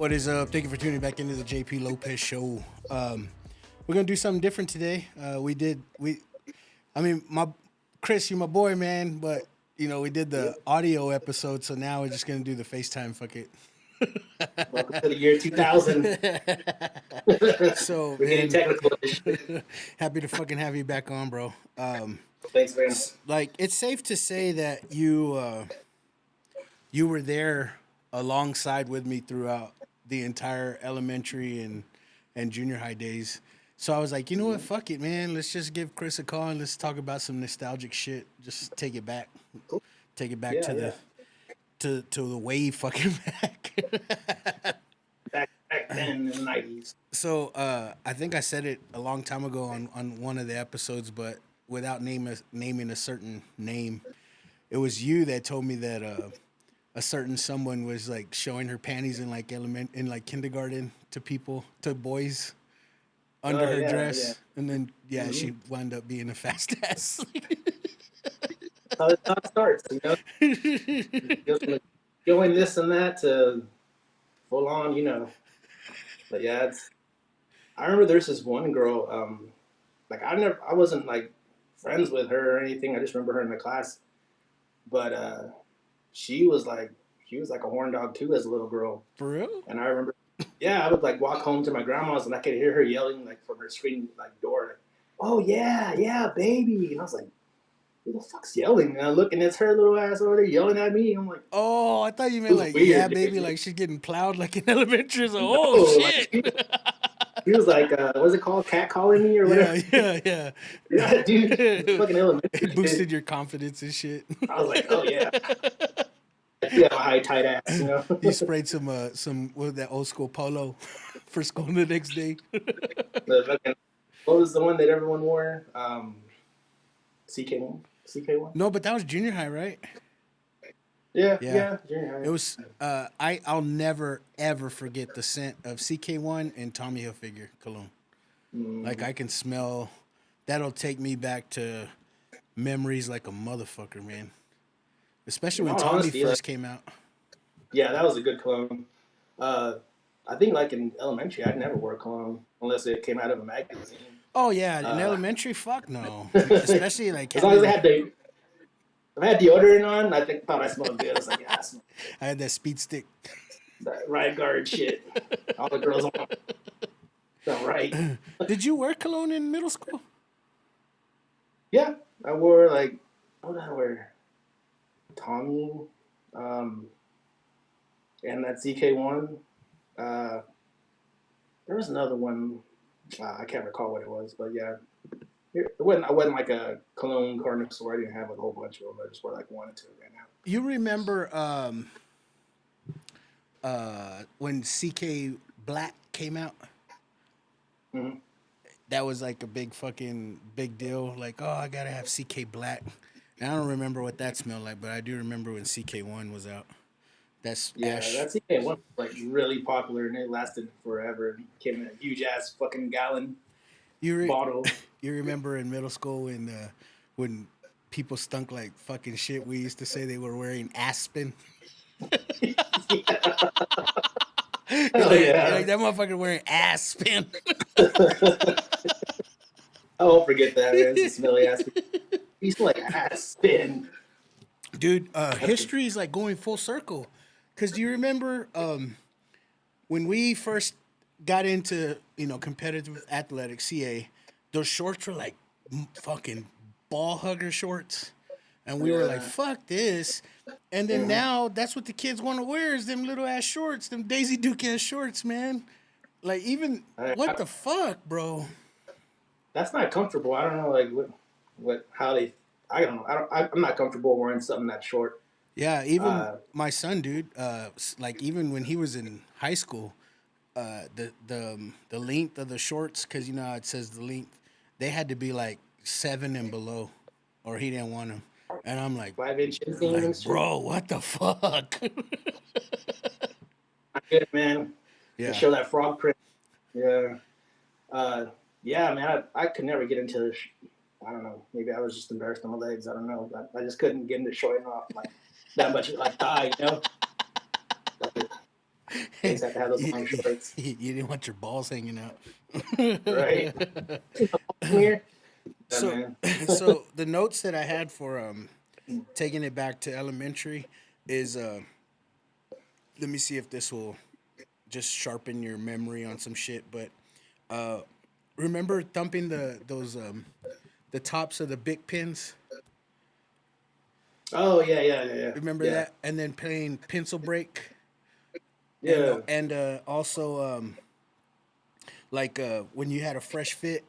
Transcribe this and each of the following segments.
What is up? Thank you for tuning back into the JP Lopez Show. We're gonna do something different today. I mean, my Chris, you're my boy, man. But we did the audio episode, so now we're just gonna do the FaceTime. Fuck it. Welcome to the year 2000. So, We're getting man, technical. happy to fucking have you back on, bro. Thanks, man. Like, it's safe to say that you were there alongside with me throughout the entire elementary and junior high days. So I was like, you know what? Fuck it, man. Let's just give Chris a call and let's talk about some nostalgic shit. Just take it back. Cool. Take it back Yeah, to yeah. to the way fucking back. Back then in the 90s. So I think I said it a long time ago on one of the episodes, but without naming a certain name, it was you that told me that a certain someone was like showing her panties in like kindergarten to boys under her Yeah, dress, yeah. and then she Mm-hmm. wound up being a fast ass. That's how it starts, Just like going this and that to full on. But yeah, I remember there's this one girl, like I wasn't like friends with her or anything. I just remember her in the class. But she was like, a horn dog too as a little girl. For real? And I remember, yeah, I would like walk home to my grandma's and I could hear her yelling like from her screen like door, like, "Oh yeah, yeah, baby!" And I was like, "Who the fuck's yelling?" And I look and it's her little ass over there yelling at me. I'm like, Oh, I thought you it meant was like, yeah, weird, baby, dude. like she's getting plowed like in elementary. So, oh No, like shit. he was like, what's it called, cat calling me or whatever? Yeah. Yeah, dude, it was fucking It elementary kid. boosted your confidence and shit. I was like, oh yeah, I do have a high tight ass. You sprayed some what was that old school polo for school the next day. The fucking, what was the one that everyone wore? CK1, CK1. No, but that was junior high, right? Yeah, Yeah. yeah, junior It high. was I'll never ever forget the scent of CK1 and Tommy Hilfiger cologne. Like Mm, I can smell that'll take me back to memories like a motherfucker, man. Especially in when all Tommy honesty, like, first came out. yeah, that was a good cologne. Uh, I think like in elementary, I'd never wear cologne unless it came out of a magazine. Oh yeah, in Uh, elementary, fuck no. as Especially like long as having I had deodorant on, thought I smelled good. I was like, yeah, I smell I had that speed stick. that right guard shit. All the girls on smell right. Did you wear cologne in middle school? Yeah, I wore like, what did I wear? Tommy, um, and that CK1. Uh, there was another one. I can't recall what it was, but yeah, I wasn't like a cologne connoisseur. I didn't have like a whole bunch of them. I just wore like one or two right now. You remember when CK Black came out? Mm-hmm. That was like a big fucking big deal. Like, oh, I gotta have CK Black. And I don't remember what that smelled like, but I do remember when CK1 was out. That's Yeah, Ash. that CK1 was like really popular and it lasted forever. It came in a huge ass fucking gallon You re- bottle. you remember in middle school when people stunk like fucking shit? We used to say they were wearing Aspen. Yeah. Hell You're like yeah. that motherfucker wearing Aspen. I won't forget that, man. It's a smelly ass. You smell like ass spin. Dude, That's good. history is like going full circle. Cause do you remember when we first got into competitive athletics, CA, those shorts were like fucking ball hugger shorts, and we were like, Yeah. "Fuck this." And then Mhm. now that's what the kids want to wear is them little ass shorts, them Daisy Duke ass shorts, man. Like even what I, the fuck, bro? that's not comfortable. I don't know, like how they. I don't know. I'm not comfortable wearing something that short. Yeah, even Uh, my son, dude. Like even when he was in high school, the length of the shorts, because you know how it says the length, they had to be like 7 and below, or he didn't want them. And I'm 5 inch inseam like, and shit. bro, what the fuck? Not good, man. They Yeah, show that frog print. Yeah. Uh, yeah, man. I could never get into. I don't know. Maybe I was just embarrassed on my legs. I don't know. I just couldn't get into showing off like that much like thigh. Like, They just have to have those long shorts. You didn't want your balls hanging out. Right. Come here. Yeah, So, man. so the notes that I had for taking it back to elementary is let me see if this will just sharpen your memory on some shit. But remember thumping the tops of the big pins? Oh yeah. Remember Yeah. that? And then playing pencil break, Yeah. and also like when you had a fresh fit.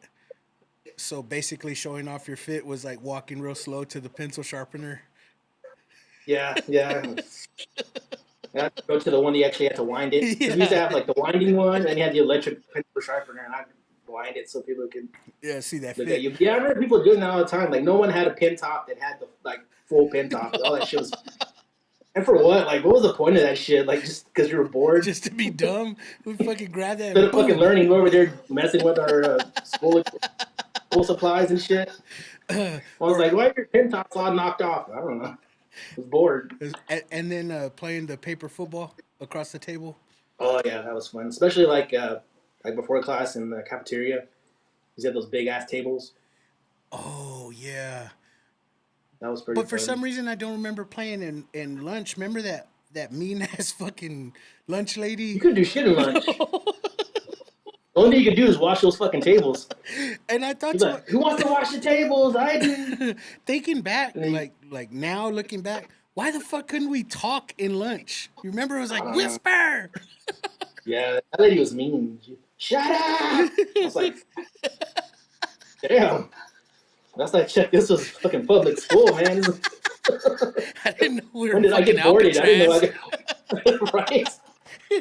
So basically, showing off your fit was like walking real slow to the pencil sharpener. Yeah. I had to go to the one you actually had to wind it because we used to Yeah, have like the winding one, and you had the electric pencil sharpener, and I'd wind it so people could yeah. See that look at fit? you. Yeah, I remember people doing that all the time. Like no one had a pin top that had the like full pin top. All that shit was. And for what? Like, what was the point of that shit? Like, just because you were bored? Just to be dumb, we fucking grab that Instead and of fucking boom. learning, you over there messing with our school supplies and shit. I was Or like, why are your pin tops all knocked off? I don't know. I was bored. and then playing the paper football across the table. Oh yeah, that was fun. Especially like before class in the cafeteria. You had those big ass tables. Oh yeah. That was pretty But for fun. some reason, I don't remember playing in lunch. Remember that mean ass fucking lunch You lady? couldn't do shit in lunch. The only thing you could do is wash those fucking tables. And I thought He's to like, who wants to wash the tables? I do. thinking back, And he, like now looking back, why the fuck couldn't we talk in lunch? You remember it was I like don't know. whisper. Yeah, that lady was mean. Shut up! I was like, damn. That's like, check, this was fucking public school, man. I didn't know we were When in did I fucking get boarded? I didn't know I Alcatraz. got, right?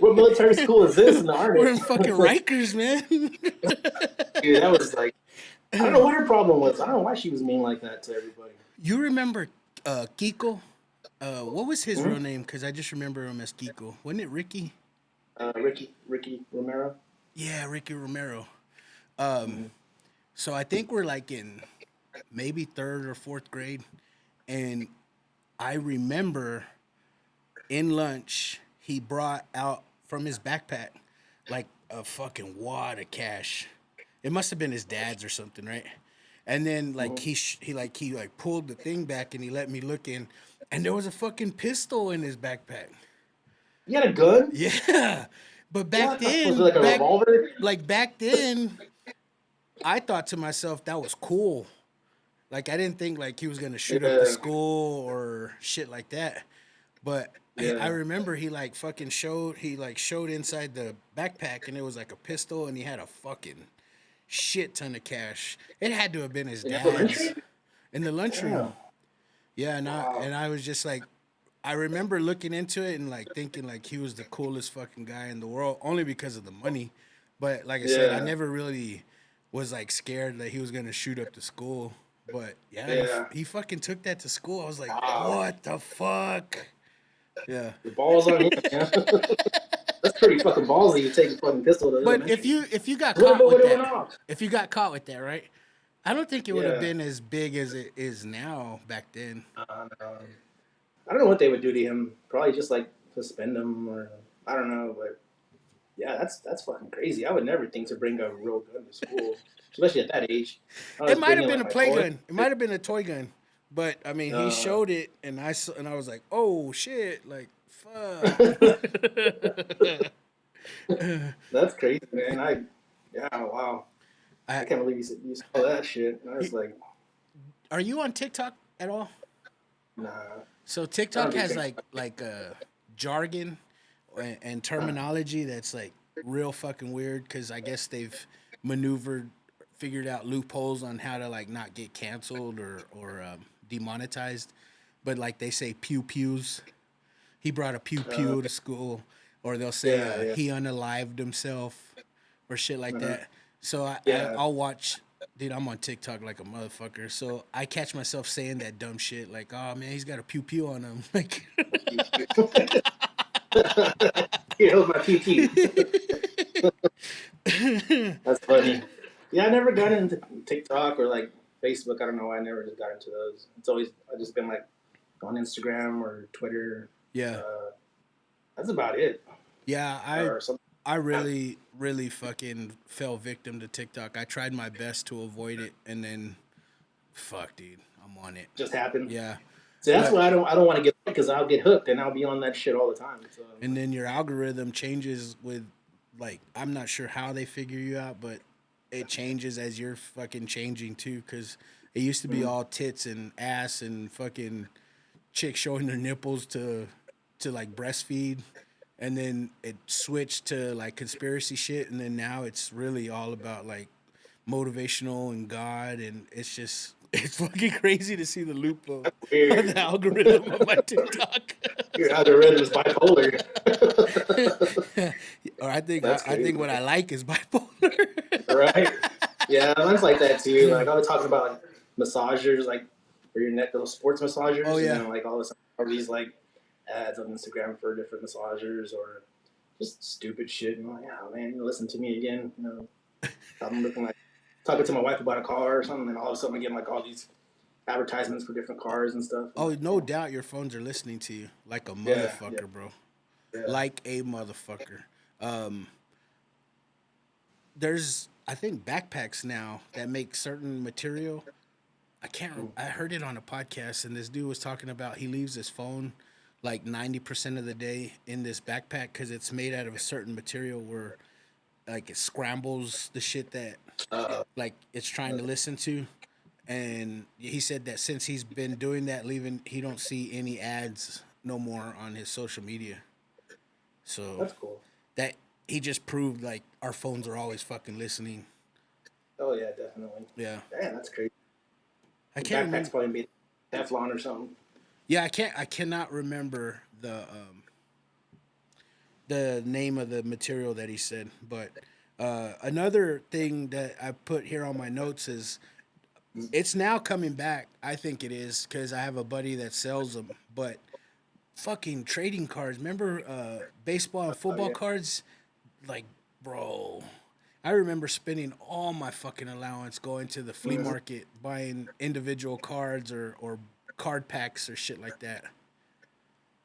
What military school is this in the Army? We're in fucking Rikers, man. Dude, that was like, I don't know what her problem was. I don't know why she was mean like that to everybody. You remember Kiko? What was his Hmm. real name? Because I just remember him as Kiko. Wasn't it Ricky? Ricky Romero. Yeah, Ricky Romero. Hmm. So I think we're like in maybe third or fourth grade, and I remember in lunch he brought out from his backpack like a fucking wad of cash. It must have been his dad's or something, right? And then like Hmm. he pulled the thing back and he let me look in, and there was a fucking pistol in his backpack. You had a gun? Yeah, but What the fuck? Was it like a revolver? back then, I thought to myself that was cool. Like I didn't think like he was gonna shoot up the Yeah, school or shit like that. But I yeah. remember he like fucking showed inside the backpack and it was like a pistol and he had a fucking shit ton of cash. It had to have been his In dad's elementary? in the lunchroom. Damn. Yeah, Wow. and I was just like, I remember looking into it and like thinking like he was the coolest fucking guy in the world only because of the money. But like I said, I Yeah, never really was like scared that he was gonna shoot up the school. But yeah, yeah. he fucking took that to school. I was like, Wow. what the fuck? Yeah. The ball's on him, man. That's pretty fucking ballsy. You take a fucking pistol to But elementary. if you got What caught about with when it that, went off? if you got caught with that, right? I don't think it would have Yeah. been as big as it is now back then. Um, I don't know what they would do to him. Probably just like suspend him, or I don't know. But yeah, that's fucking crazy. I would never think to bring a real gun to school, especially at that age. I It was might have bringing been like a my play toy. gun. It might have been a toy gun. But I mean, he Uh, showed it, and I was like, oh shit, like fuck. that's crazy, man. Yeah, wow. I I, can't believe you saw that shit. I was like, are you on TikTok at all? nah, So I don't TikTok do has things. like jargon and terminology that's like real fucking weird because I guess they've maneuvered, figured out loopholes on how to like not get canceled or demonetized. But like they say pew pews. He brought a pew pew to Okay. school, or they'll say Yeah. he unalived himself, or shit like Uh-huh. that. So Yeah. I'll watch. Dude, I'm on TikTok like a motherfucker. So I catch myself saying that dumb shit like, "Oh man, he's got a pew pew on him." Like, Here, hold my PT. That's funny. Yeah, I never got into TikTok or like Facebook. I don't know why I never just got into those. It's always I just been like on Instagram or Twitter. yeah, Uh, that's about it. Yeah, or something. I really really fucking fell victim to TikTok. I tried my best to avoid it, and then fuck, dude, I'm on it. Just happened. Yeah, So that's but why I don't want to get because I'll get hooked and I'll be on that shit all the time. So and then your algorithm changes with, like, I'm not sure how they figure you out, but it changes as you're fucking changing too. Because it used to be all tits and ass and fucking chicks showing their nipples to like breastfeed, and then it switched to like conspiracy shit, and then now it's really all about like motivational and God, and it's just it's fucking crazy to see the loop of weird. the algorithm of my TikTok. Your algorithm's bipolar. Or That's I think crazy, what I like is bipolar. right? Yeah, mine's like that too. Like I was talking about like massagers, like for your neck, those sports Oh massagers, and yeah. then like all of a sudden all these like ads on Instagram for different massagers or just stupid shit. And I'm like, oh man, listen to me again. I'm looking like talking to my wife about a car or something, and all of a sudden I get like all these advertisements for different cars and stuff. I'm Oh, like, no doubt your phones are listening to you like a yeah, yeah, motherfucker, bro. yeah. Like a motherfucker. Um, there's I think backpacks now that make certain material. I heard it on a podcast, and this dude was talking about he leaves his phone like 90% of the day in this backpack because it's made out of a certain material where like it scrambles the shit that like it's trying to listen to. And he said that since he's been doing that, leaving, he don't see any ads no more on his social media. So That's cool. that he just proved like our phones are always fucking listening. Oh yeah, definitely. Yeah, Man, that's crazy. I The can't backpack's remember. probably made Teflon or something. Yeah, I cannot remember the name of the material that he said. But another thing that I put here on my notes is it's now coming back. I think it is because I have a buddy that sells them. But fucking trading cards. Remember baseball and Oh football yeah. cards? Like, bro, I remember spending all my fucking allowance going to the flea Mm-hmm. market buying individual cards or card packs or shit like that.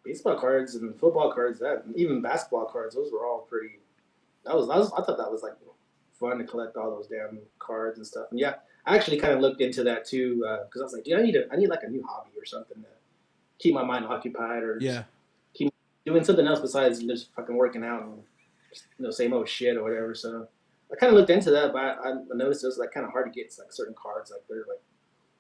Baseball cards and football cards, that even basketball cards, those were all pretty. That was I thought that was like fun to collect all those damn cards and stuff. And yeah, I actually kind of looked into that too because I was like, dude, I need like a new hobby or something to keep my mind occupied or just Yeah. keep doing something else besides just fucking working out and just, same old shit or whatever. So I kind of looked into that, but I noticed it was like kind of hard to get like certain cards, like they're like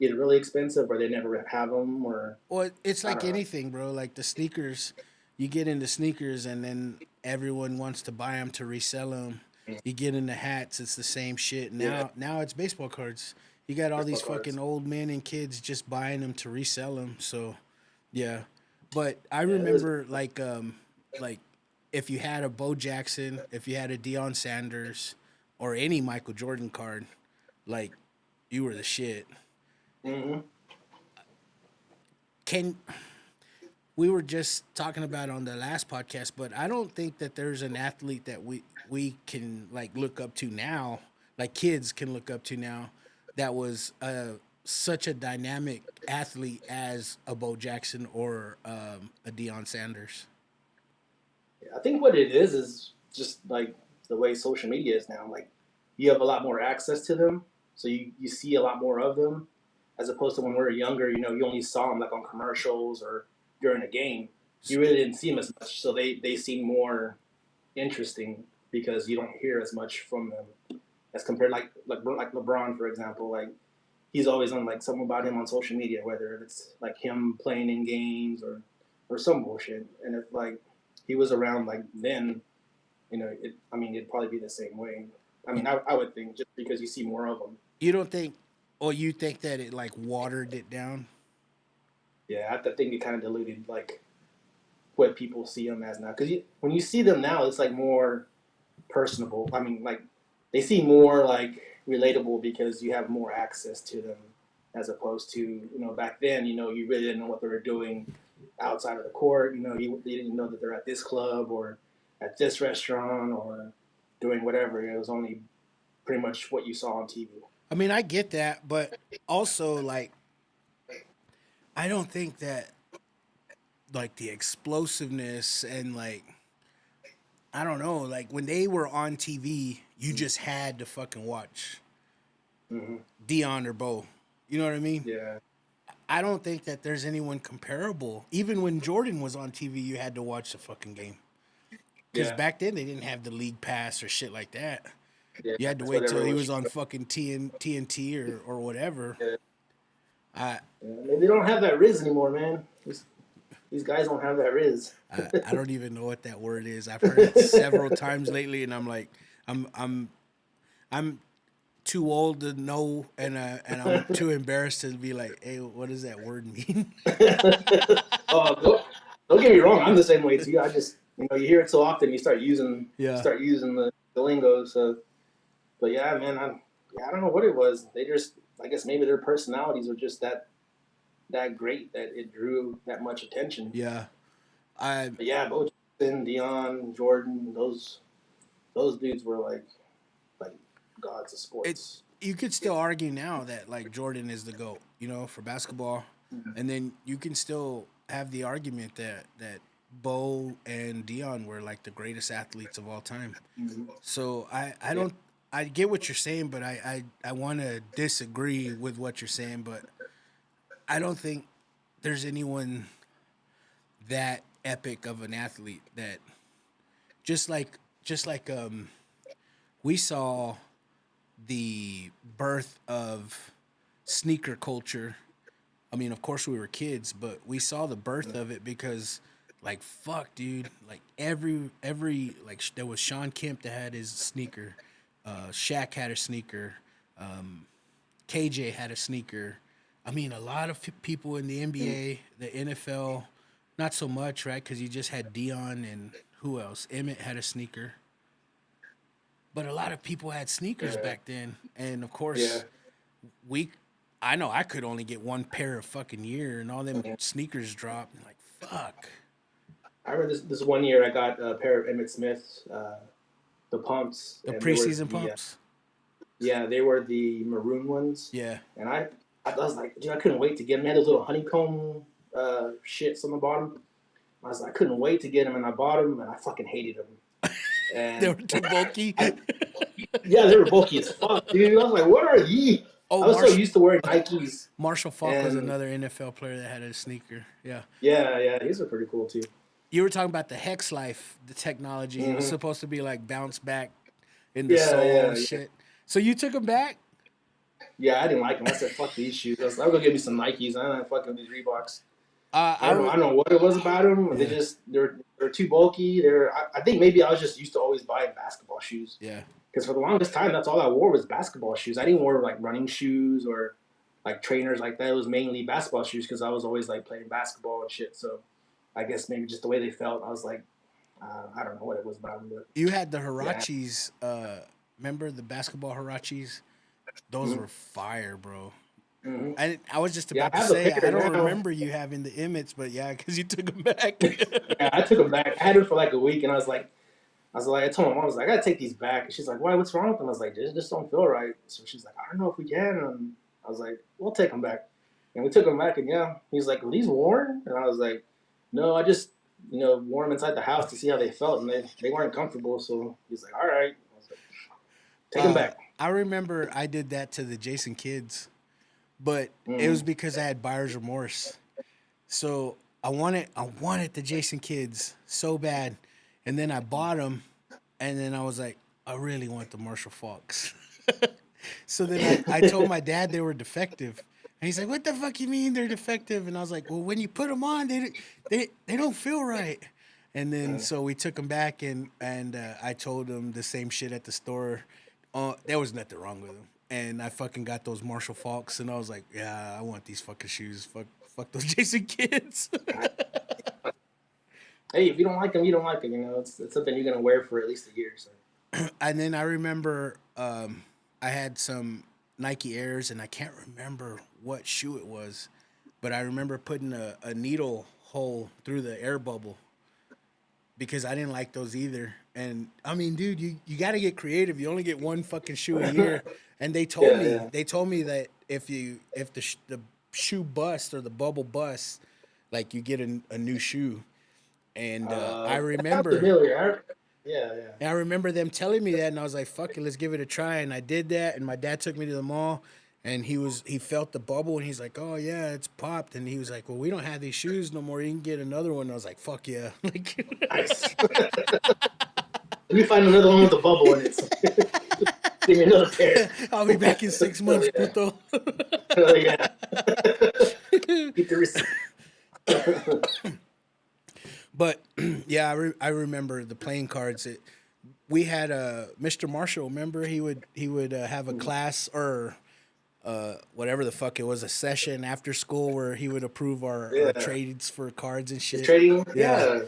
either really expensive or they never have them or Well, it's I like don't know. anything, bro. Like the sneakers, you get into sneakers and then everyone wants to buy them to resell them. You get into hats, it's the same shit. Yeah, Now it's baseball cards. You got all baseball these fucking cards. old men and kids just buying them to resell them. So, yeah. But I Yeah, it was. remember like if you had a Bo Jackson, if you had a Deion Sanders, or any Michael Jordan card, like you were the shit. Mm-hmm. Can We were just talking about on the last podcast, but I don't think that there's an athlete that we can like look up to now, like kids can look up to now, that was such a dynamic athlete as a Bo Jackson or a Deion Sanders. I think what it is just like the way social media is now. Like you have a lot more access to them, so you see a lot more of them, as opposed to when we were younger. You only saw them like on commercials or during a game. You really didn't see them as much, so they seem more interesting because you don't hear as much from them as compared like LeBron, for example. Like he's always on like something about him on social media, whether it's like him playing in games or some bullshit. And if like he was around like then, I mean, it'd probably be the same way. I mean, I would think just because you see more of them. You don't think, or you think that it like watered it down? Yeah, I think it kind of diluted like what people see them as now. Because when you see them now, it's like more personable. I mean, like they seem more like relatable because you have more access to them as opposed to back then. You really didn't know what they were doing outside of the court. You didn't know that they're at this club or at this restaurant or doing whatever. It was only pretty much what you saw on TV. I mean, I get that, but also like I don't think that like the explosiveness and like I don't know, like when they were on TV, you just had to fucking watch Dion or Bo. You know what I mean? Yeah. I don't think that there's anyone comparable. Even when Jordan was on TV, you had to watch the fucking game. Because Yeah. back then they didn't have the league pass or shit like that. Yeah. You had to It's wait till whatever he was. was on fucking TNT or whatever. Yeah. I, Yeah. They don't have that Riz anymore, man. These guys don't have that Riz. I don't even know what that word is. I've heard it several times lately, and I'm like, I'm too old to know, and I'm too embarrassed to be like, hey, what does that word mean? Oh, don't get me wrong. I'm the same way too. I just, you hear it so often, you start using Yeah. the lingo. So, but yeah, man, I don't know what it was. They just, I guess maybe their personalities were just that great that it drew that much attention. Yeah. But yeah, Bo Jackson, Dion, Jordan, those dudes were like gods of sports. You could still argue now that like Jordan is the GOAT, for basketball. And then you can still have the argument that Bo and Dion were like the greatest athletes of all time. So I don't I get what you're saying, but I want to disagree with what you're saying, but I don't think there's anyone that epic of an athlete that just like we saw the birth of sneaker culture. I mean, of course we were kids, but we saw the birth of it because like fuck, dude, like every like there was Sean Kemp that had his sneaker, Shaq had a sneaker, KJ had a sneaker. I mean, a lot of people in the NBA, the NFL, not so much, right? Because you just had Dion and who else? Emmett had a sneaker. But a lot of people had sneakers back then, and of Yeah. course, we. I know I could only get one pair a fucking year, and all them sneakers dropped. And like fuck. I remember this one year I got a pair of Emmett Smiths, the pumps, The and they were preseason pumps. they were the maroon ones, Yeah. and I was like, dude, I couldn't wait to get them. They had those little honeycomb shits on the bottom. I was like, I couldn't wait to get them, and I bought them, and I fucking hated them. They were And too bulky. yeah, they were bulky as fuck, dude. I was like, what are these? Oh, I was so used to wearing Nikes, Marshall Falk was and another NFL player that had a sneaker. Yeah. yeah, these are pretty cool too. You were talking about the Hex Life, the technology. It was Mm-hmm. supposed to be like bounce back in the Yeah, sole and yeah. shit. So you took them back? Yeah, I didn't like them. I said, fuck these shoes. I was like, I'm gonna give me some Nikes. I don't fucking these Reeboks. I don't know what it was about them. Yeah. They're too bulky. I think maybe I was just used to always buying basketball shoes. Yeah. Because for the longest time, that's all I wore was basketball shoes. I didn't wear like running shoes or like trainers like that. It was mainly basketball shoes because I was always like playing basketball and shit. So I guess maybe just the way they felt, I was like, I don't know what it was about them. But You had the yeah. Hirachis. Remember the basketball Hirachis? Those were fire, bro. Mm-hmm. I was just Yeah, about I to have a say, pair I don't now. remember you having the Emmets, but yeah, because you took them back. Yeah, I took them back. I had them for like a week, and I I told my mom, I was like, I gotta take these back. And she's like, why? What's wrong with them? I was like, they just don't feel right. So she's like, I don't know if we can. And I was like, we'll take them back. And we took them back, and yeah, he's like, are these worn? And I was like, no, I just wore them inside the house to see how they felt, and they weren't comfortable. So he's like, all right. I was like, take them back. I remember I did that to the Jason kids, but it was because I had buyer's remorse. So I wanted the Jason kids so bad, and then I bought them, and then I was like, I really want the Marshall Falks. So then I told my dad they were defective, and he's like, "What the fuck you mean they're defective?" And I was like, "Well, when you put them on, they don't feel right." And then so we took them back, and I told them the same shit at the store. There was nothing wrong with them, and I fucking got those Marshall Falks, and I was like, "Yeah, I want these fucking shoes. Fuck those Jason kids." Hey, if you don't like them, you don't like them. It's something you're gonna wear for at least a year. So. And then I remember I had some Nike Airs, and I can't remember what shoe it was, but I remember putting a needle hole through the air bubble because I didn't like those either. And I mean, dude, you got to get creative. You only get one fucking shoe a year. And they told me that if the shoe busts or the bubble busts, like you get a new shoe. And I That sounds remember familiar. Yeah. And I remember them telling me that, and I was like, "Fuck it, let's give it a try." And I did that, and my dad took me to the mall, and he felt the bubble, and he's like, "Oh yeah, it's popped." And he was like, "Well, we don't have these shoes no more. You can get another one." And I was like, "Fuck yeah!" Like, Nice. Let me find another one with a bubble in it. Give me another pair. I'll be back in 6 months, yeah. puto. Yeah. Get the receipt. But yeah, I remember the playing cards. We had Mr. Marshall. Remember, he would have a class or whatever the fuck it was, a session after school where he would approve our trades for cards and shit. Trading. Yeah. Yeah.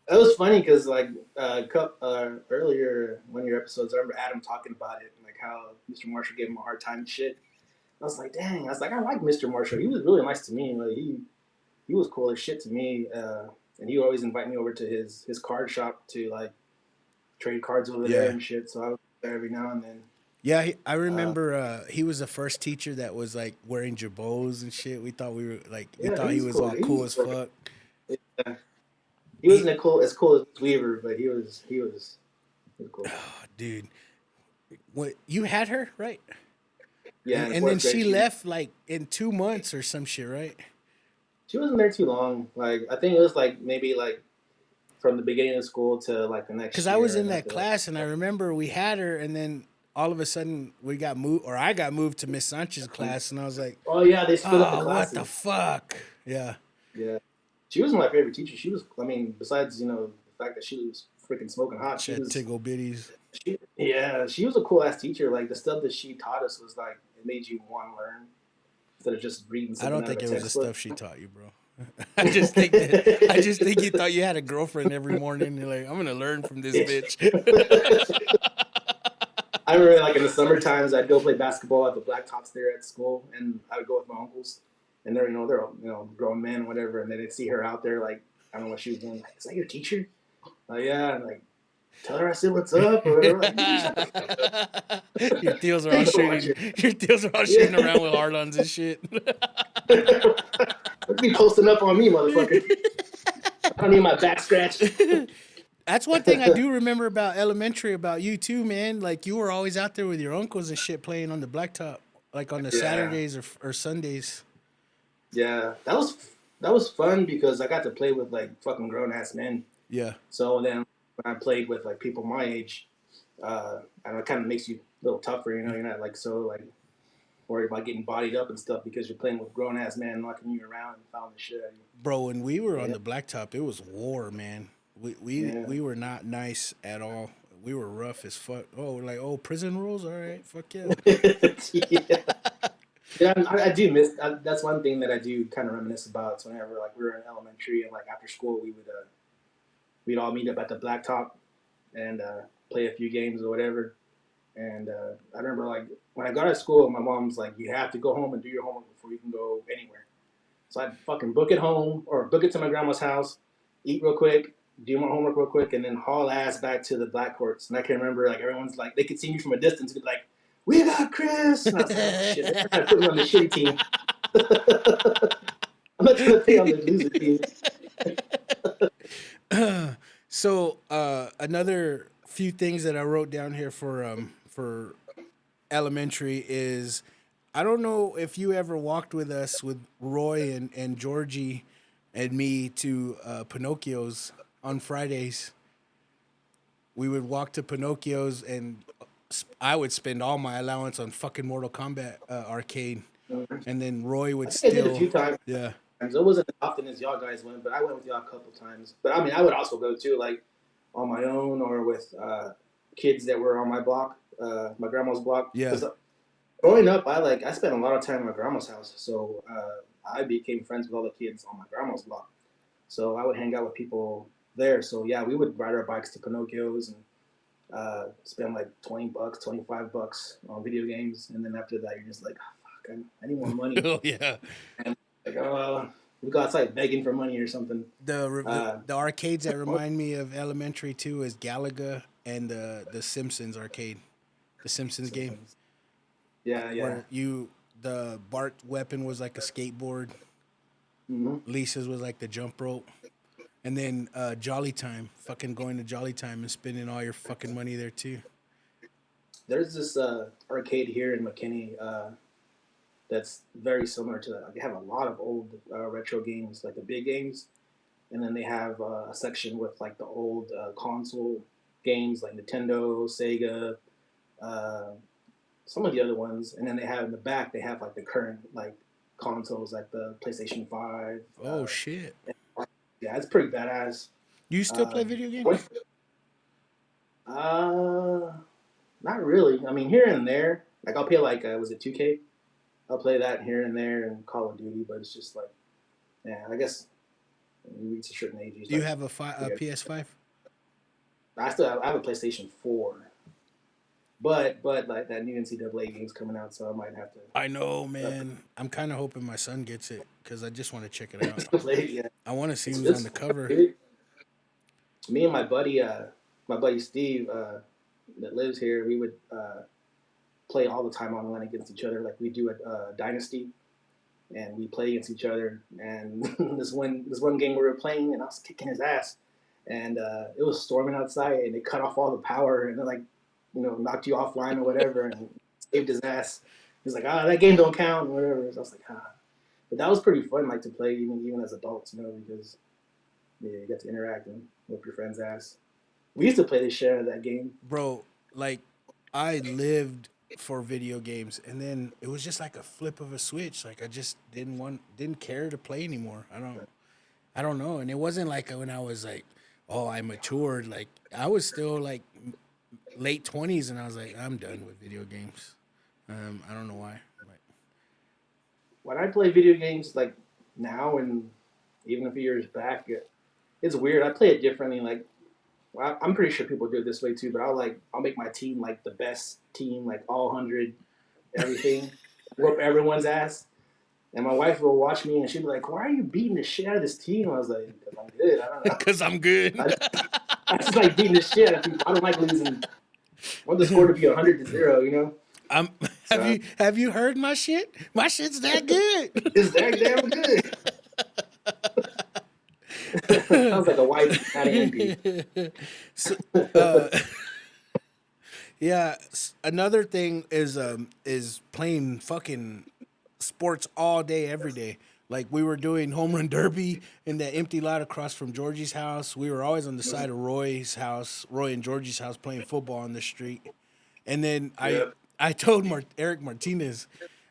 That was funny because like earlier one of your episodes, I remember Adam talking about it, like how Mr. Marshall gave him a hard time and shit. I was like, dang. I was like, I like Mr. Marshall. He was really nice to me. Like he was cool as shit to me. And he would always invite me over to his card shop to like trade cards over there and shit. So I was there every now and then. Yeah, I remember he was the first teacher that was like wearing jabots and shit. We thought we were like, we thought he was cool. All cool as fuck. Yeah. He wasn't as cool as Weaver, but he was cool. Oh, dude, what you had her right? Yeah, and then she left like in 2 months or some shit, right? She wasn't there too long. Like I think it was like maybe like from the beginning of school to like the next. Because I was in that class, and I remember we had her, and then all of a sudden we got moved, or I got moved to Miss Sanchez's class, and I was like, "Oh yeah, they split up the classes." What the fuck? Yeah. Yeah, she was my favorite teacher. She was, I mean, besides the fact that she was freaking smoking hot, she was tickle bitties. She was a cool ass teacher. Like the stuff that she taught us was like it made you want to learn instead of just reading. I don't think it was the stuff she taught you, bro. I just think you thought you had a girlfriend every morning. You're like, I'm gonna learn from this bitch. I remember like in the summer times I'd go play basketball at the blacktops there at school, and I would go with my uncles, and they're grown men, whatever, and then they'd see her out there like I don't know what she was doing. Like, is that your teacher? Like, yeah, and like tell her I said what's up or whatever. Like, your deals are all shooting around with hard-ons and shit. Don't be posting up on me, motherfucker. I don't need my back scratched. That's one thing I do remember about elementary about you too, man. Like you were always out there with your uncles and shit playing on the blacktop, like on the Saturdays or Sundays. Yeah, that was fun because I got to play with like fucking grown ass men. Yeah. So then when I played with like people my age, and it kind of makes you a little tougher, you're not like so like worried about getting bodied up and stuff because you're playing with grown ass men knocking you around and found the shit out of you. Bro, when we were on the blacktop, it was war, man. We were not nice at all. We were rough as fuck. Prison rules? All right, fuck yeah. Yeah, I do miss. That's one thing that I do kind of reminisce about. So whenever like we were in elementary and like after school, we'd all meet up at the blacktop and play a few games or whatever. And I remember like when I got out of school, my mom's like, "You have to go home and do your homework before you can go anywhere." So I'd fucking book it home or book it to my grandma's house, eat real quick, do my homework real quick, and then haul ass back to the black courts. And I can remember like everyone's like they could see me from a distance and be like, "We got Chris!" And I was like, "Oh shit, they're trying to put me on the shitty team." I'm not trying to play on the loser team. So another few things that I wrote down here for elementary is I don't know if you ever walked with us with Roy and Georgie and me to Pinocchio's on Fridays. We would walk to Pinocchio's and I would spend all my allowance on fucking Mortal Kombat arcade, and then Roy would I did a few times. Yeah. It wasn't as often as y'all guys went, but I went with y'all a couple times. But I mean, I would also go too, like on my own or with kids that were on my block, my grandma's block. Yeah. Growing up, I spent a lot of time at my grandma's house, so I became friends with all the kids on my grandma's block. So I would hang out with people there. So yeah, we would ride our bikes to Pinocchio's and spend like $20, $25 on video games, and then after that, you're just like, oh, fuck, I need more money. Oh yeah. And like, we go outside begging for money or something. The arcades that remind me of elementary too is Galaga and the Simpsons arcade, the Simpsons game. Yeah, yeah. Where the Bart weapon was like a skateboard. Mm-hmm. Lisa's was like the jump rope. And then Jolly Time, fucking going to Jolly Time and spending all your fucking money there too. There's this arcade here in McKinney that's very similar to that. Like, they have a lot of old retro games, like the big games, and then they have a section with like the old console games, like Nintendo, Sega, uh, some of the other ones, and then they have in the back they have like the current like consoles, like the PlayStation 5. Oh shit! Yeah, it's pretty badass. You still play video games? Uh, Not really. I mean, here and there. Like, I'll play like was it 2K? I'll play that here and there and Call of Duty, but it's just like, yeah, I guess when you reach a certain age, Do you have a PS5? I have a PlayStation 4, but like that new NCAA game's coming out, so I might have to. I know, man. I'm kind of hoping my son gets it because I just want to check it out. Play it, yeah. I want to see who's on the cover. Me and my buddy Steve, that lives here, we would play all the time online against each other. Like, we do a Dynasty, and we play against each other. And this one game we were playing, and I was kicking his ass, and it was storming outside, and it cut off all the power, and it, like, knocked you offline or whatever, and saved his ass. He's like, that game don't count, or whatever. So I was like, But that was pretty fun, like, to play even as adults, because you get to interact and whip your friend's ass. We used to play the shit out of that game. Bro, like, I lived for video games, and then it was just like a flip of a switch. Like, I just didn't care to play anymore. I don't know. And it wasn't like when I was like, oh, I matured. Like, I was still like late 20s, and I was like, I'm done with video games. I don't know why. When I play video games, like, now and even a few years back, it's weird. I play it differently. Like, well, I'm pretty sure people do it this way too, but I'll make my team like the best team, like all 100, everything, whoop everyone's ass. And my wife will watch me and she'll be like, "Why are you beating the shit out of this team?" I was like, "Because I'm good. I don't know. Because I'm good." I just like beating the shit out of people. I don't like losing. I want the score to be 100-0. Have you heard my shit? My shit's that good. It's that damn good. Sounds like a wife not angry. So, yeah, another thing is playing fucking sports all day, every day. Like, we were doing home run derby in that empty lot across from Georgie's house. We were always on the side of Roy and Georgie's house playing football on the street. And then I told Eric Martinez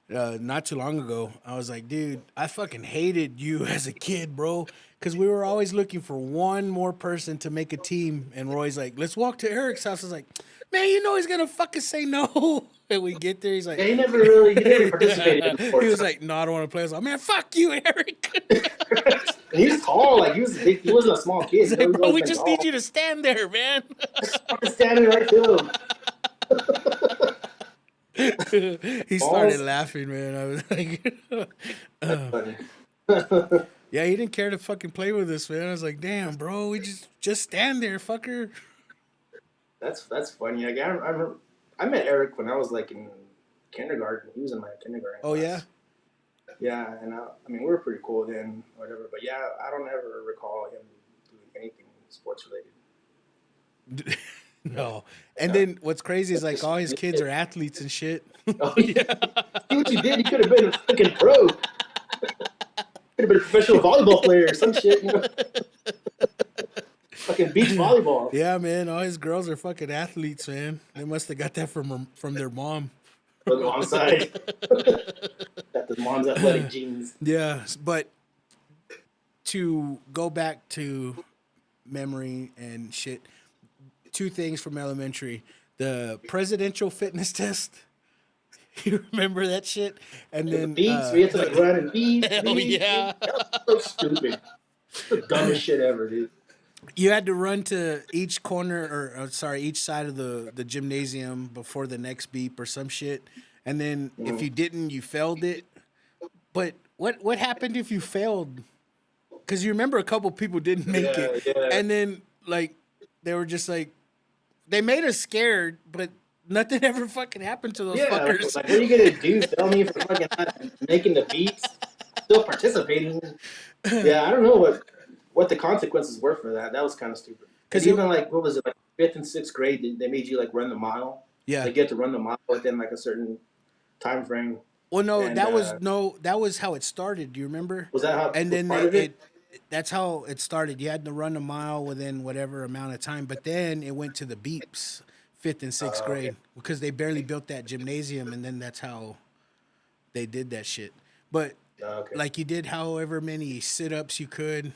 not too long ago, I was like, dude, I fucking hated you as a kid, bro. Because we were always looking for one more person to make a team. And Roy's like, let's walk to Eric's house. I was like, man, he's going to fucking say no. And we get there. He's like, yeah, he never really participated in sports. He was like, no, I don't want to play. I was like, man, fuck you, Eric. He was tall. Like, he wasn't a small kid. Like, bro, we just need you to stand there, man. Standing right to him. He started laughing, man. I was like, That's funny. yeah, he didn't care to fucking play with us, man. I was like, damn, bro, we just stand there, fucker. That's funny. Like, I remember I met Eric when I was like in kindergarten. He was in my kindergarten Oh, class. Yeah, and I mean, we were pretty cool then, whatever. But yeah, I don't ever recall him doing anything sports related. No. And then what's crazy is like all his kids are athletes and shit. Oh, yeah. See what you did? You could have been a fucking pro. Could have been a professional volleyball player or some shit, Fucking beach volleyball. Yeah, man. All his girls are fucking athletes, man. They must have got that from their mom. From the mom's side. Got the mom's athletic genes. Yeah, but to go back to memory and shit, two things from elementary. The presidential fitness test. You remember that shit? And then beats, we had to like run and beats. Hell yeah. That was so stupid. The dumbest shit ever, dude. You had to run to each corner each side of the gymnasium before the next beep or some shit. And then if you didn't, you failed it. But what happened if you failed? Because you remember a couple people didn't make it. Yeah. And then like they were just like, they made us scared, but nothing ever fucking happened to those fuckers. Like, what are you gonna do? Tell me for fucking not making the beats, still participating? Yeah, I don't know what what the consequences were for that. That was kind of stupid. Because even like, what was it, like 5th and 6th grade? They made you like run the mile. Yeah, like you had to run the mile within like a certain time frame. Well, no, And, that was how it started. Do you remember? Was that how? And Was then part of it? that's how it started. You had to run a mile within whatever amount of time, but then it went to the beeps, 5th and 6th grade, because they barely built that gymnasium, and then that's how they did that shit. But like you did however many sit-ups you could,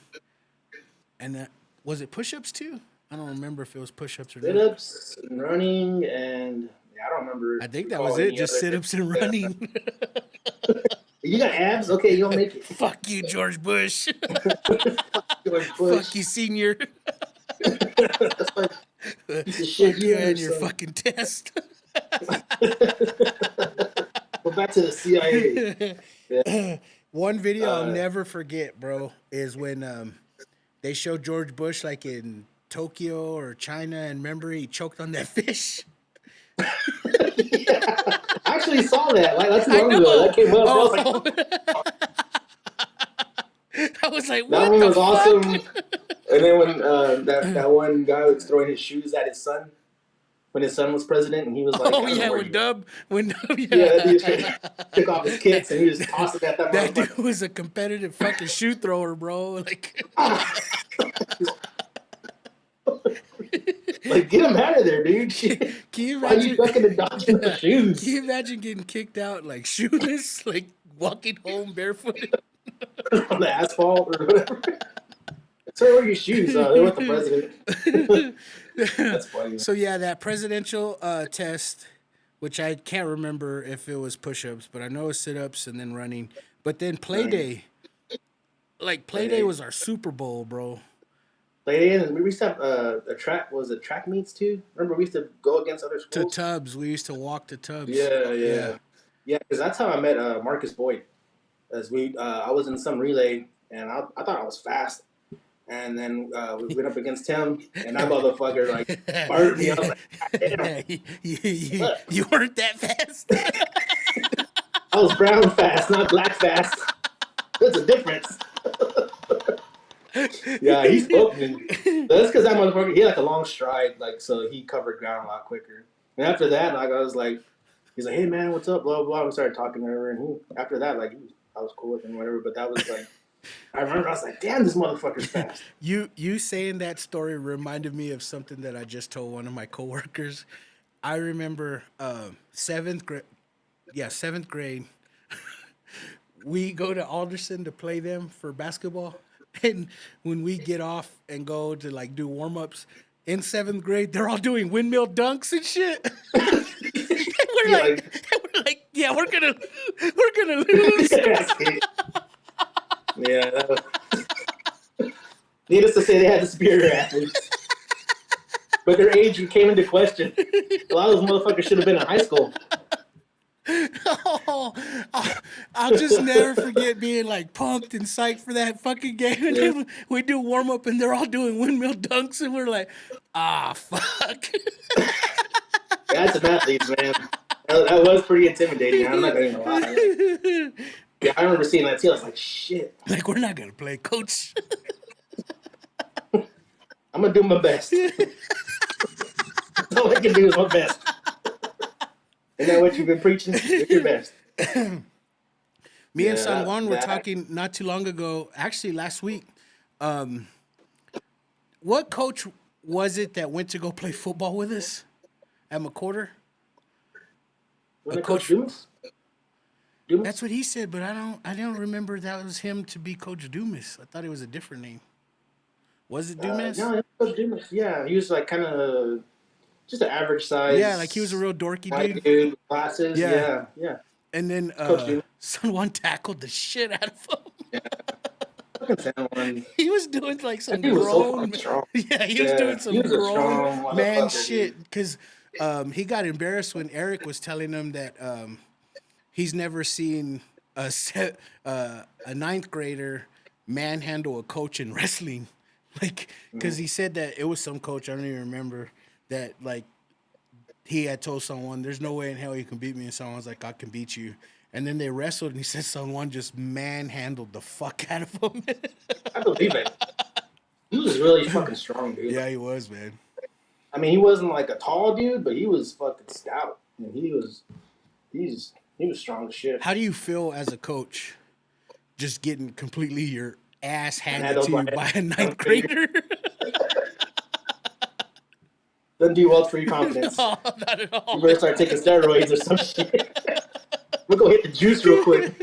and was it push-ups too? I don't remember if it was push-ups or not. Sit-ups, and running, and I don't remember. I think that was it, just sit-ups and running. You got abs? Okay, you'll make it. Fuck you, George Bush. George Bush. Fuck you, senior. That's like piece of shit. You and your fucking test. Go back to the CIA. Yeah. One video I'll never forget, bro, is when they showed George Bush like in Tokyo or China, and remember he choked on that fish. Yeah. I actually saw that. Like that's long ago. That came up. Oh. I was like, what that one was fuck? awesome. And then when that one guy was throwing his shoes at his son, when his son was president, and he was like, "Oh yeah, when Dub, yeah, that dude took off his kicks and he was tossing at that dude was a competitive fucking shoe thrower, bro. Like, like get him out of there, dude. Can you Why are you fucking dodging the shoes? Can you imagine getting kicked out like shoeless, like walking home barefooted on the asphalt or whatever? So where are your shoes? They're with the president. That's funny. So yeah, that presidential test, which I can't remember if it was push-ups, but I know it's sit-ups and then running. But then play day, like play day was our Super Bowl, bro. Play day, and we used to have a track. Was it track meets too? Remember, we used to go against other schools. To Tubbs, we used to walk to Tubbs. Yeah. Because that's how I met Marcus Boyd. As I was in some relay, and I thought I was fast. And then we went up against him, and that motherfucker like fired me up. Like, you weren't that fast. I was brown fast, not black fast. There's a difference. Yeah, he spoke me. That's because that motherfucker, he had like a long stride, like so he covered ground a lot quicker. And after that, like I was like, he's like, "Hey man, what's up?" Blah blah blah. We started talking to her, and after that, like I was cool with him, whatever. But that was like. I remember I was like, damn, this motherfucker's fast. You saying that story reminded me of something that I just told one of my coworkers. I remember 7th grade. Yeah, 7th grade. We go to Alderson to play them for basketball. And when we get off and go to like do warm-ups in 7th grade, they're all doing windmill dunks and shit. we're like, yeah, we're gonna lose. Yeah. Needless to say, they had the superior athletes. But their age came into question. A lot of those motherfuckers should have been in high school. Oh, I'll just never forget being like pumped and psyched for that fucking game. And then we do warm up and they're all doing windmill dunks and we're like, fuck. That's some athletes, man. That was pretty intimidating. I'm not going to lie. Yeah, I remember seeing that too. I was like, shit. Like, we're not going to play, coach. I'm going to do my best. All I can do is my best. Isn't that what you've been preaching? Do your best. Me and San Juan were talking not too long ago, actually last week. What coach was it that went to go play football with us at McWhorter? Coach Dumas? Dumas? That's what he said, but I don't remember that was him to be Coach Dumas. I thought it was a different name. Was it Dumas? No, it was Dumas. Yeah, he was like kind of just an average size. Yeah, like he was a real dorky dude. With glasses. Yeah. And then San Juan tackled the shit out of him. Yeah. Fucking San Juan. He was doing like some grown. Was doing some grown man shit because he got embarrassed when Eric was telling him that he's never seen a 9th grader manhandle a coach in wrestling. Like, because he said that it was some coach, I don't even remember, that, like, he had told someone, there's no way in hell you can beat me. And someone's like, I can beat you. And then they wrestled, and he said someone just manhandled the fuck out of him. I believe it. He was really fucking strong, dude. Yeah, he was, man. I mean, he wasn't like a tall dude, but he was fucking stout. And he was strong as shit. How do you feel as a coach, just getting completely your ass handed Handled to you by a ninth grader? Doesn't do well for your confidence. No, not at all. You better start taking steroids or some shit. We'll go hit the juice real quick.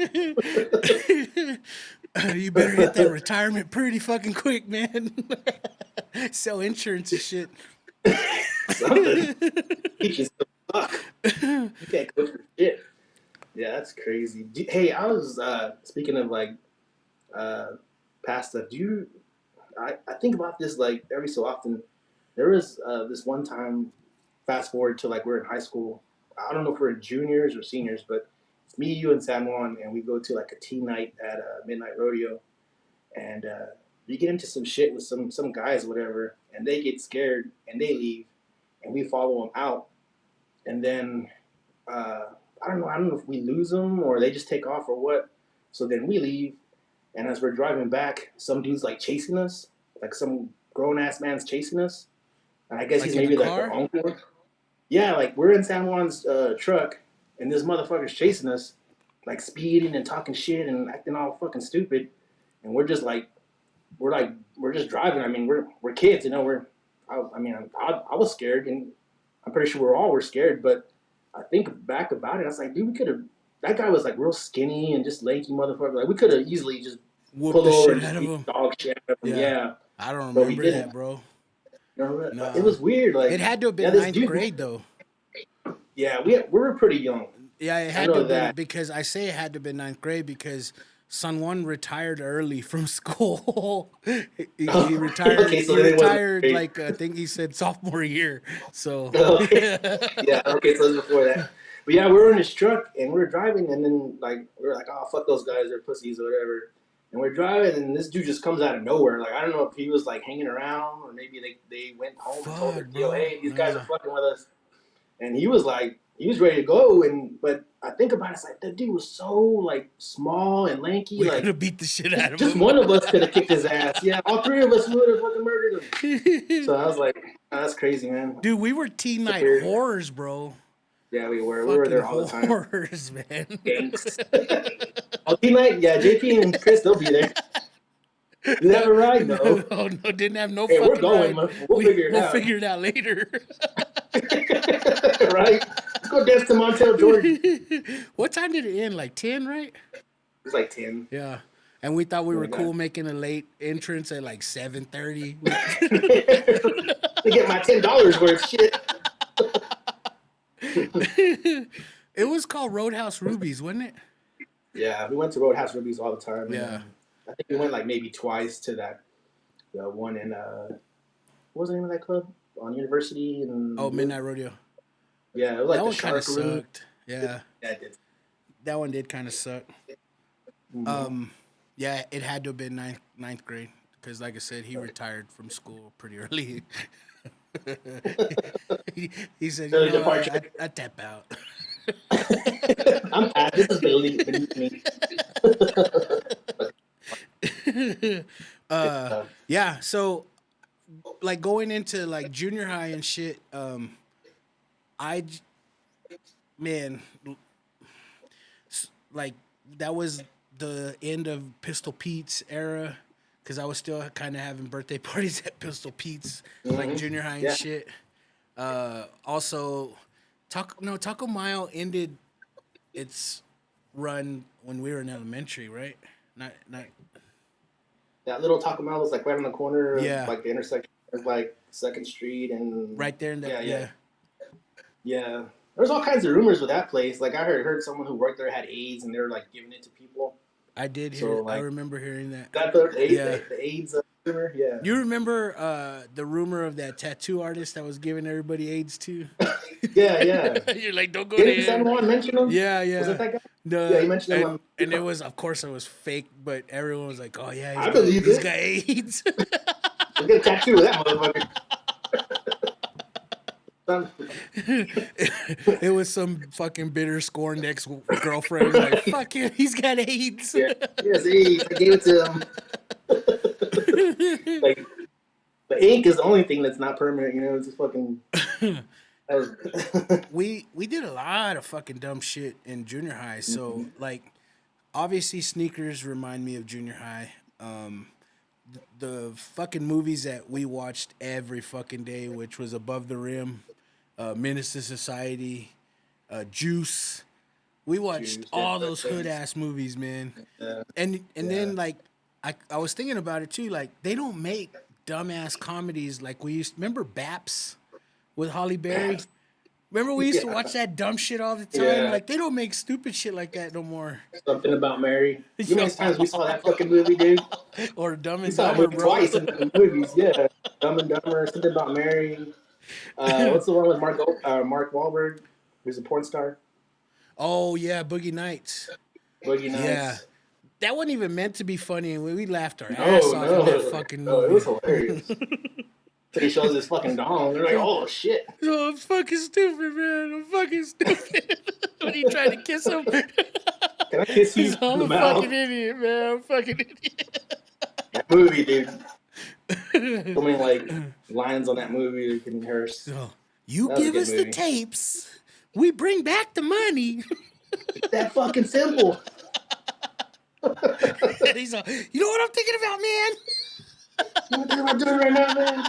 You better hit that retirement pretty fucking quick, man. Sell insurance and shit. Something. Teachers suck. You can't coach for shit. Yeah, that's crazy. Hey, I was speaking of like past stuff. I think about this like every so often. There was this one time, fast forward to like we're in high school. I don't know if we're juniors or seniors, but it's me, you, and San Juan, and we go to like a teen night at a midnight rodeo, and we get into some shit with some guys, whatever, and they get scared and they leave, and we follow them out, and then I don't know if we lose them or they just take off or what. So then we leave, and as we're driving back, some dude's like chasing us, like some grown ass man's chasing us. And I guess Like he's in maybe the like car? the uncle. Yeah, like we're in San Juan's truck, and this motherfucker's chasing us, like speeding and talking shit and acting all fucking stupid, and we're just just driving. I mean, we're kids, you know. I was scared, and I'm pretty sure we're scared. But I think back about it, I was like, dude, we could have. That guy was like real skinny and just lanky motherfucker. Like we could have easily just Whoop pulled the over shit and out just of beat him. dog shit out of him. Yeah, I don't but we remember didn't. that, bro. No. It was weird. Like It had to have been this ninth dude, grade, though. Yeah, we were pretty young. Yeah, it I had know to have been that. because I say it had to have been ninth grade because Sun One retired early from school. he retired. Okay, so he then it wasn't retired grade. like I think he said sophomore year. So Okay. Yeah, okay, so it was before that. But yeah, we were in his truck and we were driving, and then like we were like, oh fuck those guys, they're pussies or whatever. And we're driving, and this dude just comes out of nowhere. Like I don't know if he was like hanging around or maybe they went home and told fuck, her, yo, bro. hey, these guys are Nah. fucking with us. And he was ready to go. But I think about it, it's like that dude was so like small and lanky. We could Like have beat the shit out of just him. one of us could have kicked his ass. Yeah, all three of us would have fucking murdered him. So I was like, oh, that's crazy, man. Dude, we were teen night Weird. horrors, bro. Yeah, we were. We Fucking were there all the time. horrors, man. Thanks. Oh, team night? Yeah, JP and Chris, they'll be there. Did they have a ride? No. Oh no, didn't have no Hey, fucking we're going. ride. We'll figure it We'll out. figure it out later. Right? Let's go dance to Montel Jordan. What time did it end? Like 10, right? It's like 10. Yeah. And we thought we were my cool God. making a late entrance at like 7:30. To get my $10 worth. Shit. It was called Roadhouse Rubies, wasn't it? Yeah, we went to Roadhouse Rubies all the time. Yeah. I think we went like maybe twice to that one in what was the name of that club on University and Oh, Midnight Rodeo. Yeah, it was like That the one kind of Shark Room. sucked. Yeah. Yeah, it did. That one did kind of suck. Mm-hmm. Yeah, it had to have been ninth grade because, like I said, he retired from school pretty early. he said, Early you know, departure. I tap out. I'm Pat. This is beneath me. Yeah, so like going into like junior high and shit, man, like that was the end of Pistol Pete's era because I was still kind of having birthday parties at Pistol Pete's, like junior high and Yeah. shit. Also, Taco Mile ended its run when we were in elementary, right? Not That little Taco Bell was like right on the corner of Yeah. like the intersection of like 2nd Street and right there in that. Yeah. Yeah. There's all kinds of rumors with that place. Like I heard someone who worked there had AIDS and they were like giving it to people. I did So, hear. I like- remember hearing that. That the AIDS, Yeah. the AIDS rumor? Yeah. You remember the rumor of that tattoo artist that was giving everybody AIDS too? Yeah. You're like, don't go Didn't San there. Juan mention him? Yeah. Was it that guy? No, Yeah, he mentioned him on- and it was, of course, it was fake, but everyone was like, "Oh yeah, I believe he's it. got AIDS." We'll get a tattoo of that motherfucker. It was some fucking bitter, scorned ex-girlfriend. Like, fuck him, he's got AIDS. Yeah. Yes, AIDS. I gave it to him. Like, The ink is the only thing that's not permanent. You know, it's just fucking. we did a lot of fucking dumb shit in junior high. So like, obviously sneakers remind me of junior high. The fucking movies that we watched every fucking day, which was Above the Rim, Menace to Society, Juice. We watched all those hood ass movies, man. And then like I was thinking about it too. Like they don't make dumbass comedies like we used. Remember Baps with Holly Berry? Remember we used to watch that dumb shit all the time? Yeah. Like they don't make stupid shit like that no more. Something About Mary. You know how many times we saw that fucking movie, dude? Or Dumb We and saw it Dumber, bro. twice in the movies. Yeah, Dumb and Dumber. Something About Mary. What's the one with Mark Wahlberg? Who's a porn star? Oh yeah, Boogie Nights. Boogie Nights. Yeah. That wasn't even meant to be funny, and we laughed our ass off in that fucking movie. It was hilarious. So he shows his fucking dong. They're like, oh shit. Oh, I'm fucking stupid, man. I'm fucking stupid. When he tried to kiss him. Can I kiss you? I'm a fucking idiot, man. I'm a fucking idiot. That movie, dude. So many like lines on that movie that can rehearse. So, you give us the tapes, we bring back the money. It's that fucking simple. He's like, you know what I'm thinking about, man? You know what I'm doing right now, man?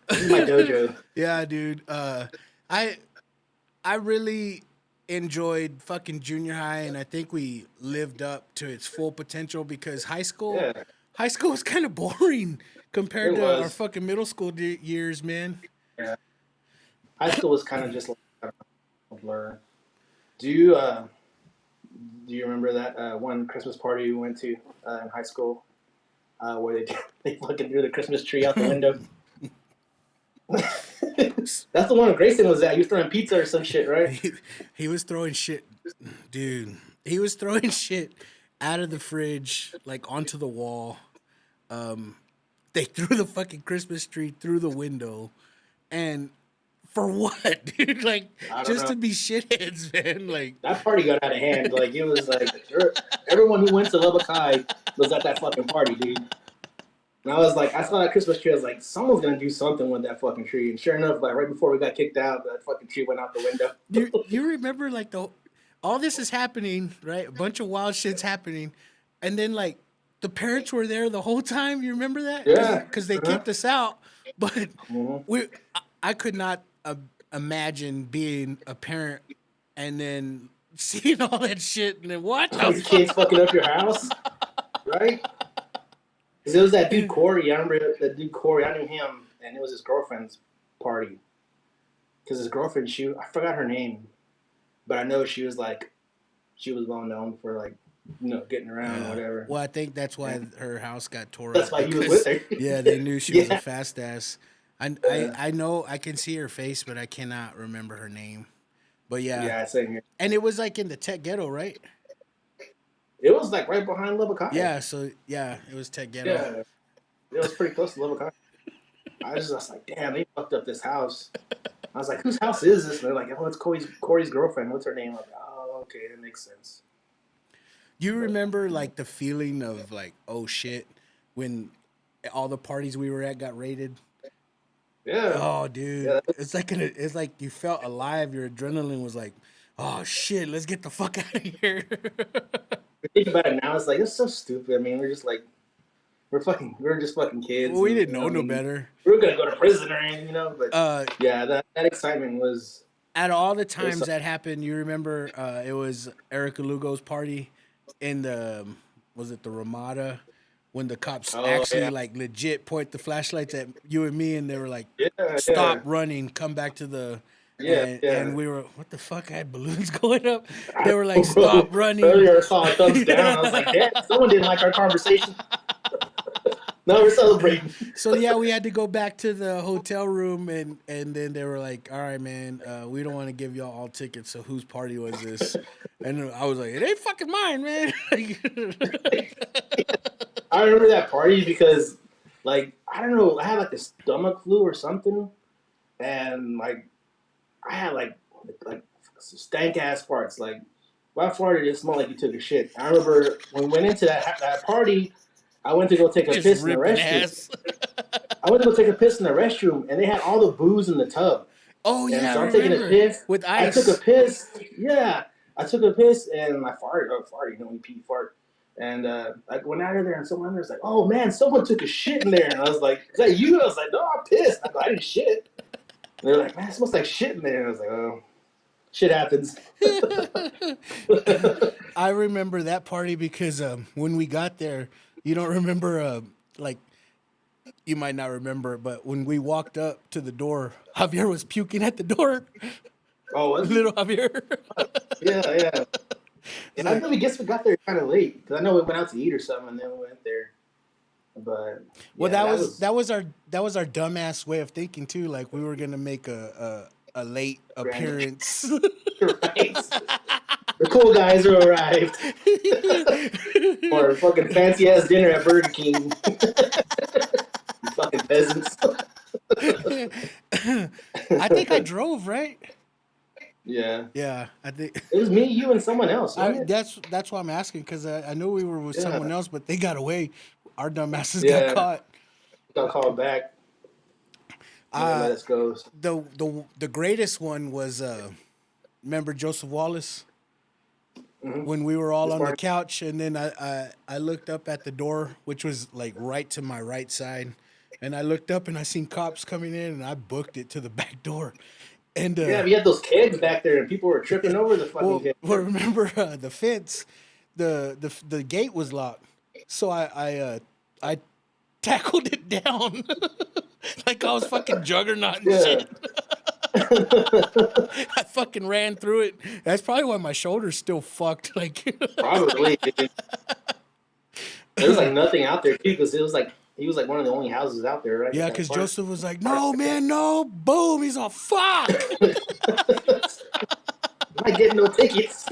This is my dojo. Yeah, dude. I really enjoyed fucking junior high, and I think we lived up to its full potential because high school was kind of boring compared to our fucking middle school years, man. Yeah. High school was kind of just like a blur. Do you remember that one Christmas party we went to in high school where they fucking threw the Christmas tree out the window? That's the one Grayson was at. He was throwing pizza or some shit, right? He was throwing shit, dude. He was throwing shit out of the fridge, like onto the wall. They threw the fucking Christmas tree through the window, and for what, dude? Like just to be shitheads, man. Like that party got out of hand. Like it was like everyone who went to Lubbock High was at that fucking party, dude. And I was like, I saw that Christmas tree. I was like, someone's gonna do something with that fucking tree. And sure enough, like right before we got kicked out, that fucking tree went out the window. You remember like all this is happening, right? A bunch of wild shit's happening, and then like the parents were there the whole time. You remember that? Yeah. Because they kicked us out, but I could not imagine being a parent and then seeing all that shit and then what? Your kids fucking up your house, right? Because it was that dude Corey. I remember that dude Corey. I knew him, and it was his girlfriend's party. Because his girlfriend, I forgot her name, but I know she was well known for like, you know, getting around or whatever. Well, I think that's why her house got tore up. That's why he was with her. Yeah, they knew she was a fast ass. I know I can see her face, but I cannot remember her name. But yeah, same here. And it was like in the tech ghetto, right? It was like right behind Lubbock High. Yeah, so it was tech ghetto. Yeah, it was pretty close to Lubbock High. I was just like, damn, they fucked up this house. I was like, whose house is this? And they're like, oh, it's Corey's girlfriend. What's her name? I'm like, oh, okay, that makes sense. You remember like the feeling of like, oh shit, when all the parties we were at got raided? Yeah. Oh, dude, yeah. It's like you felt alive. Your adrenaline was like, oh shit, let's get the fuck out of here. Think about it now. It's like it's so stupid. I mean, we're just fucking kids. Well, we didn't know no better. We were gonna go to prison or anything, you know. But yeah, that excitement was. Out of all the times that happened, you remember it was Erica Lugo's party in the Ramada when the cops like legit point the flashlights at you and me and they were like, stop running, come back to the. And we were, what the fuck? I had balloons going up. They were like, stop running. Earlier I saw a thumbs down. I was like, damn, someone didn't like our conversation. Now we're celebrating. So yeah, we had to go back to the hotel room and then they were like, all right, man, we don't want to give y'all all tickets. So whose party was this? And I was like, it ain't fucking mine, man. I remember that party because, like, I don't know, I had like a stomach flu or something, and like. I had like stank ass farts. Like, my farted, it smelled like you took a shit. I remember when we went into that party, I went to go take a Just piss in the ripping restroom. ass. I went to go take a piss in the restroom, and they had all the booze in the tub. Oh And yeah, so I I'm taking a remember. piss. With I took a ice. piss. Yeah, I took a piss, and I farted. You know, when you pee, fart. And I went out of there, and someone was like, "Oh man, someone took a shit in there." And I was like, "Is that you?" I was like, "No, I'm pissed." I go, "I didn't shit." And they're like, "Man, it smells like shit in there." And I was like, "Oh, shit happens." I remember that party because when we got there, you don't remember like you might not remember it, but when we walked up to the door, Javier was puking at the door. Oh, was he? Little Javier. Yeah, yeah. It's I like, really guess we got there kind of late because I know we went out to eat or something, and then we went there. But well, yeah, that was that was our dumbass way of thinking too. Like we were gonna make a late grand. appearance. Right. The cool guys are arrived. Or fucking fancy ass dinner at Burger King. You fucking peasants. I think I drove, right? Yeah. Yeah, I think. It was me, you, and someone else, wasn't it? That's why I'm asking because I knew we were with someone Yeah. else, but they got away. Our dumbasses got Yeah. caught. Got called back. Never Uh, let us go. the greatest one was remember Joseph Wallace Mm-hmm. when we were all This on the part. couch and then I looked up at the door which was like right to my right side and I looked up and I seen cops coming in and I booked it to the back door and Yeah, we had those kegs back there, and people were tripping over the fucking well, keg. remember the fence the gate was locked so I tackled it down like I was fucking Juggernaut and Yeah. shit. I fucking ran through it. That's probably why my shoulder's still fucked. Like, Probably, dude. There was like nothing out there too, because it was like he was like one of the only houses out there, right? yeah, That because park. Joseph was like, "No, man, no!" Boom, he's all fuck. Not getting no tickets.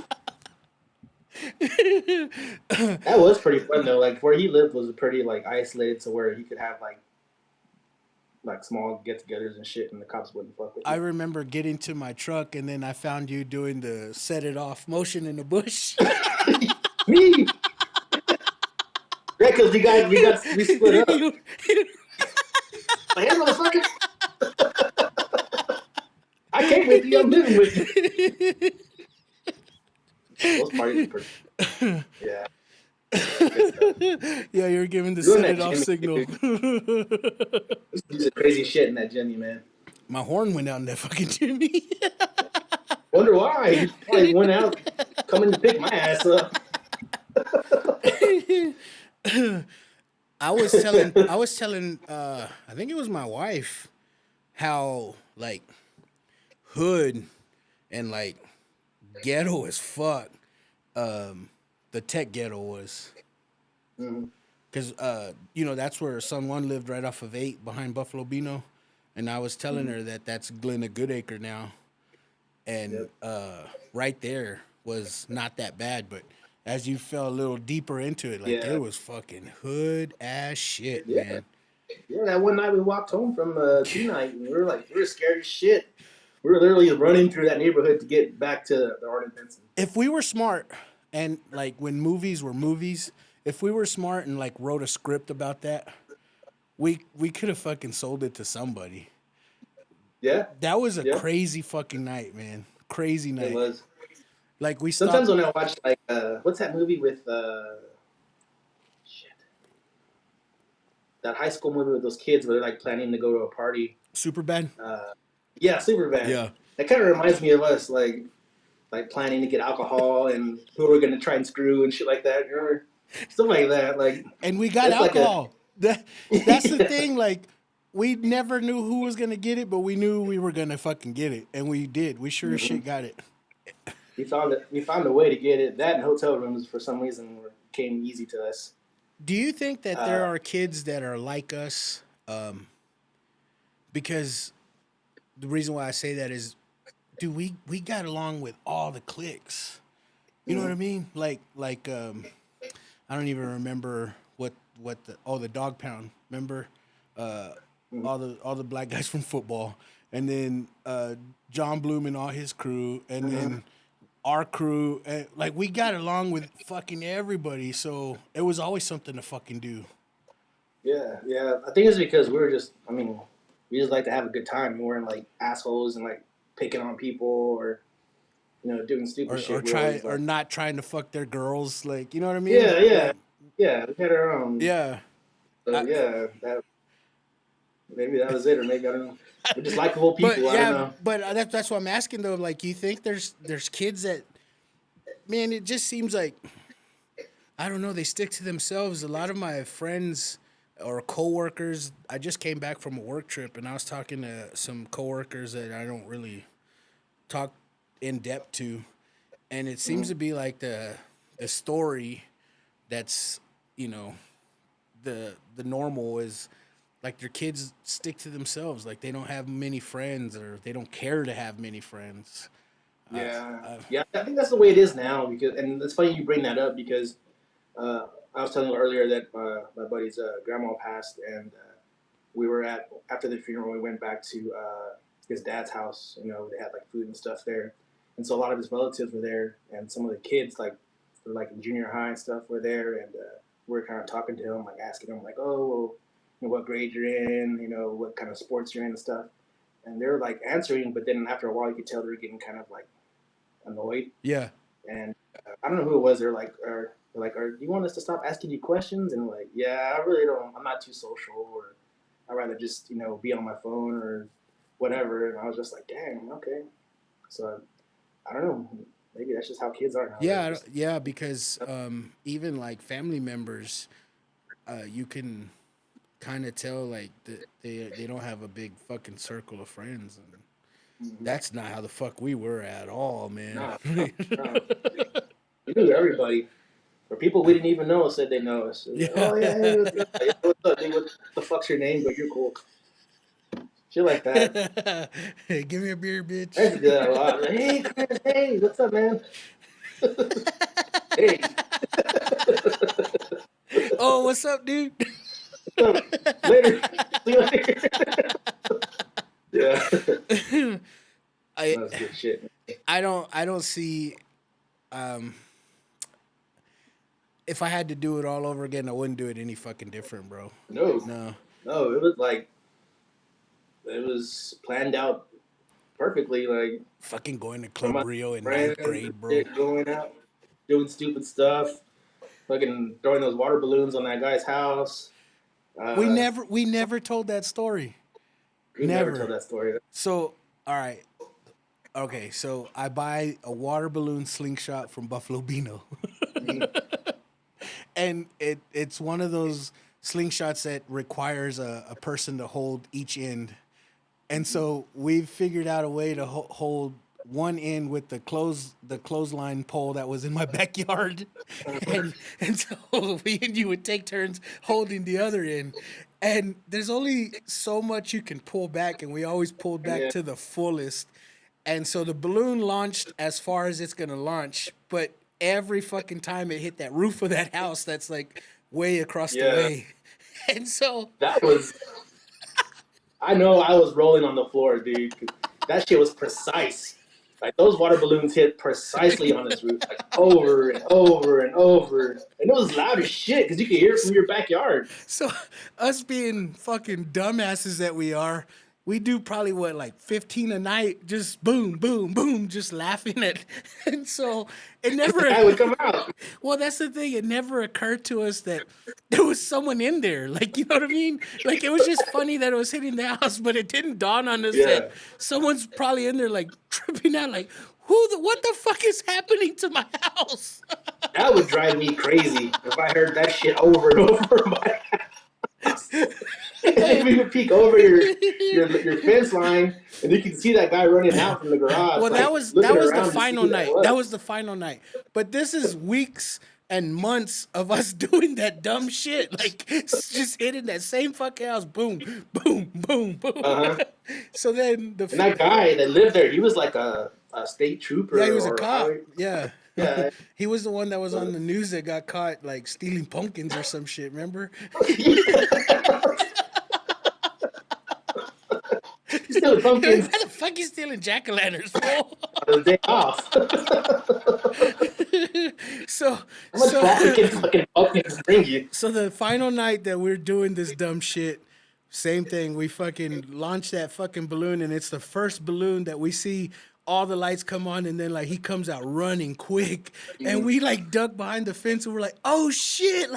That was pretty fun though. Like where he lived was pretty like isolated to where he could have like small get-togethers and shit, and the cops wouldn't fuck with I you. remember getting to my truck and then I found you doing the set it off motion in the bush. Me, yeah, because we split up. Like, hey, motherfucker, I came with you. I'm living with you. Those parties were pretty. Yeah, good stuff. Yeah, you're giving the Doing set that it off Jimmy, signal. dude. Used to do some crazy shit in that Jimmy, man. My horn went out in that fucking Jimmy. Wonder why? He probably went out coming to pick my ass up. I was telling I think it was my wife how like hood and like ghetto as fuck the tech ghetto was. Mhm. Cause you know that's where Son One lived right off of 8 behind Buffalo Bino, and I was telling her that that's Glenna Goodacre now, and Yep. right there was not that bad, but as you fell a little deeper into it, like Yeah. it was fucking hood ass shit, Yeah. man. Yeah, that one night we walked home from tea night, and we were scared as shit. We were literally running through that neighborhood to get back to the Art and Benson. If we were smart and like when movies were movies, if we were smart and like wrote a script about that, we could have fucking sold it to somebody. Yeah, That was a yeah, crazy fucking night, man. Crazy it night. was. Like we Sometimes stopped when I watch like what's that movie with shit, that high school movie with those kids where they're like planning to go to a party. super bad. Yeah, Superbad. Yeah. That kind of reminds me of us, like planning to get alcohol and who we're gonna try and screw and shit like that. You remember stuff like that? Like And we got it's like a alcohol. That's the thing. Like we never knew who was gonna get it, but we knew we were gonna fucking get it, and we did. We sure as shit got it. we found a way to get it. That and hotel rooms for some reason came easy to us. Do you think that there Uh, are kids that are like us? Because the reason why I say that is, dude, we got along with all the cliques. You know what I mean? Like I don't even remember what the dog pound. Remember all the black guys from football, and then John Bloom and all his crew, and then our crew. And, like we got along with fucking everybody, so it was always something to fucking do. Yeah. I think it's because we just like to have a good time. We weren't like assholes and like picking on people or doing stupid or shit. We try always or like, not trying to fuck their girls, like, you know what I mean? yeah, yeah, Like, yeah. We had our own. yeah. So I, yeah, maybe that was it, or maybe I don't know. We're just likable but people. I don't yeah, know. but that's what I'm asking though. Like, you think there's kids that, man, it just seems like, I don't know, they stick to themselves. A lot of my friends or coworkers, I just came back from a work trip and I was talking to some coworkers that I don't really talk in depth to, and it seems Mhm. to be like the story that's, you know, the normal is like their kids stick to themselves, like they don't have many friends or they don't care to have many friends. Yeah, Uh, yeah. I think that's the way it is now. And it's funny you bring that up because I was telling you earlier that my buddy's grandma passed, and we were after the funeral. We went back to his dad's house. They had like food and stuff there, and so a lot of his relatives were there, and some of the kids they're like in junior high and stuff were there, and we were kind of talking to him, like asking him like, oh, well, what grade you're in, what kind of sports you're in and stuff, and they were like answering, but then after a while you could tell they were getting kind of like annoyed. yeah, And I don't know who it was. Do you want us to stop asking you questions? And like, yeah, I really don't. I'm not too social, or I'd rather just be on my phone or whatever. And I was just like, dang, okay. So I don't know. Maybe that's just how kids are now. They're just yeah, because even like family members, you can kind of tell like they don't have a big fucking circle of friends, and that's not how the fuck we were at all, man. nah, nah. We knew everybody. Or people we didn't even know said they know us. Like, Yeah. oh yeah, hey, what's up, dude? What the fuck's your name? But you're cool. Shit like that. Hey, give me a beer, I used to bitch. do that a lot. Like, hey, Chris, hey, what's up, man? Hey, Oh, what's up, dude? what's up? Later. See you later. Yeah, I that's good shit. I don't see, if I had to do it all over again, I wouldn't do it any fucking different, bro. No, No. no, it was planned out perfectly. Like Fucking going to from Club my Rio in friends, ninth and grade, bro. shit, going out, doing stupid stuff, fucking throwing those water balloons on that guy's house. We Uh, never we never told that story. we've never told Never. that story. So, all right. Okay, so I buy a water balloon slingshot from Buffalo Bino. Mhm. And it's one of those slingshots that requires a person to hold each end. And so we've figured out a way to hold one end with the clothesline pole that was in my backyard, and so we and you would take turns holding the other end. And there's only so much you can pull back, and we always pulled back Yeah, to the fullest. And so the balloon launched as far as it's gonna launch, but every fucking time it hit that roof of that house, that's like way across the yeah, way. And so that was. I know I was rolling on the floor, dude. 'Cause that shit was precise. Like those water balloons hit precisely on his roof, like over and over and over, and it was loud as shit because you could hear it from your backyard. So us being fucking dumbasses that we are, we do probably what, like 15 a night, just boom, boom, boom, just laughing at. And so it The never. guy would come out. Well, that's the thing. It never occurred to us that there was someone in there. Like, you know what I mean? Like, it was just funny that it was hitting the house, but it didn't dawn on us that Yeah, someone's probably in there, like tripping out, like, what the fuck is happening to my house? that would drive me crazy if I heard that shit over and over in my house. And then we would peek over your fence line, and you could see that guy running out from the garage, Well, like that looking was the around to see final who that night. was. That was the final night. But this is weeks and months of us doing that dumb shit, like just hitting that same fucking house, boom, boom, boom, boom. Uh huh. So then And that guy that lived there, he was like a state yeah, he trooper was a or a cop. highway. Yeah. Yeah. He was the one that was on the news that got caught like stealing pumpkins or some shit. Remember? He's stealing Like, pumpkins why the fuck you stealing jack o' lanterns, fool? on his day off. So How much vodka can fucking pumpkins bring you? So the final night that we're doing this dumb shit, same thing. We fucking launch that fucking balloon, and it's the first balloon that we see all the lights come on, and then like he comes out running quick, and we like duck behind the fence, and we're like, oh shit,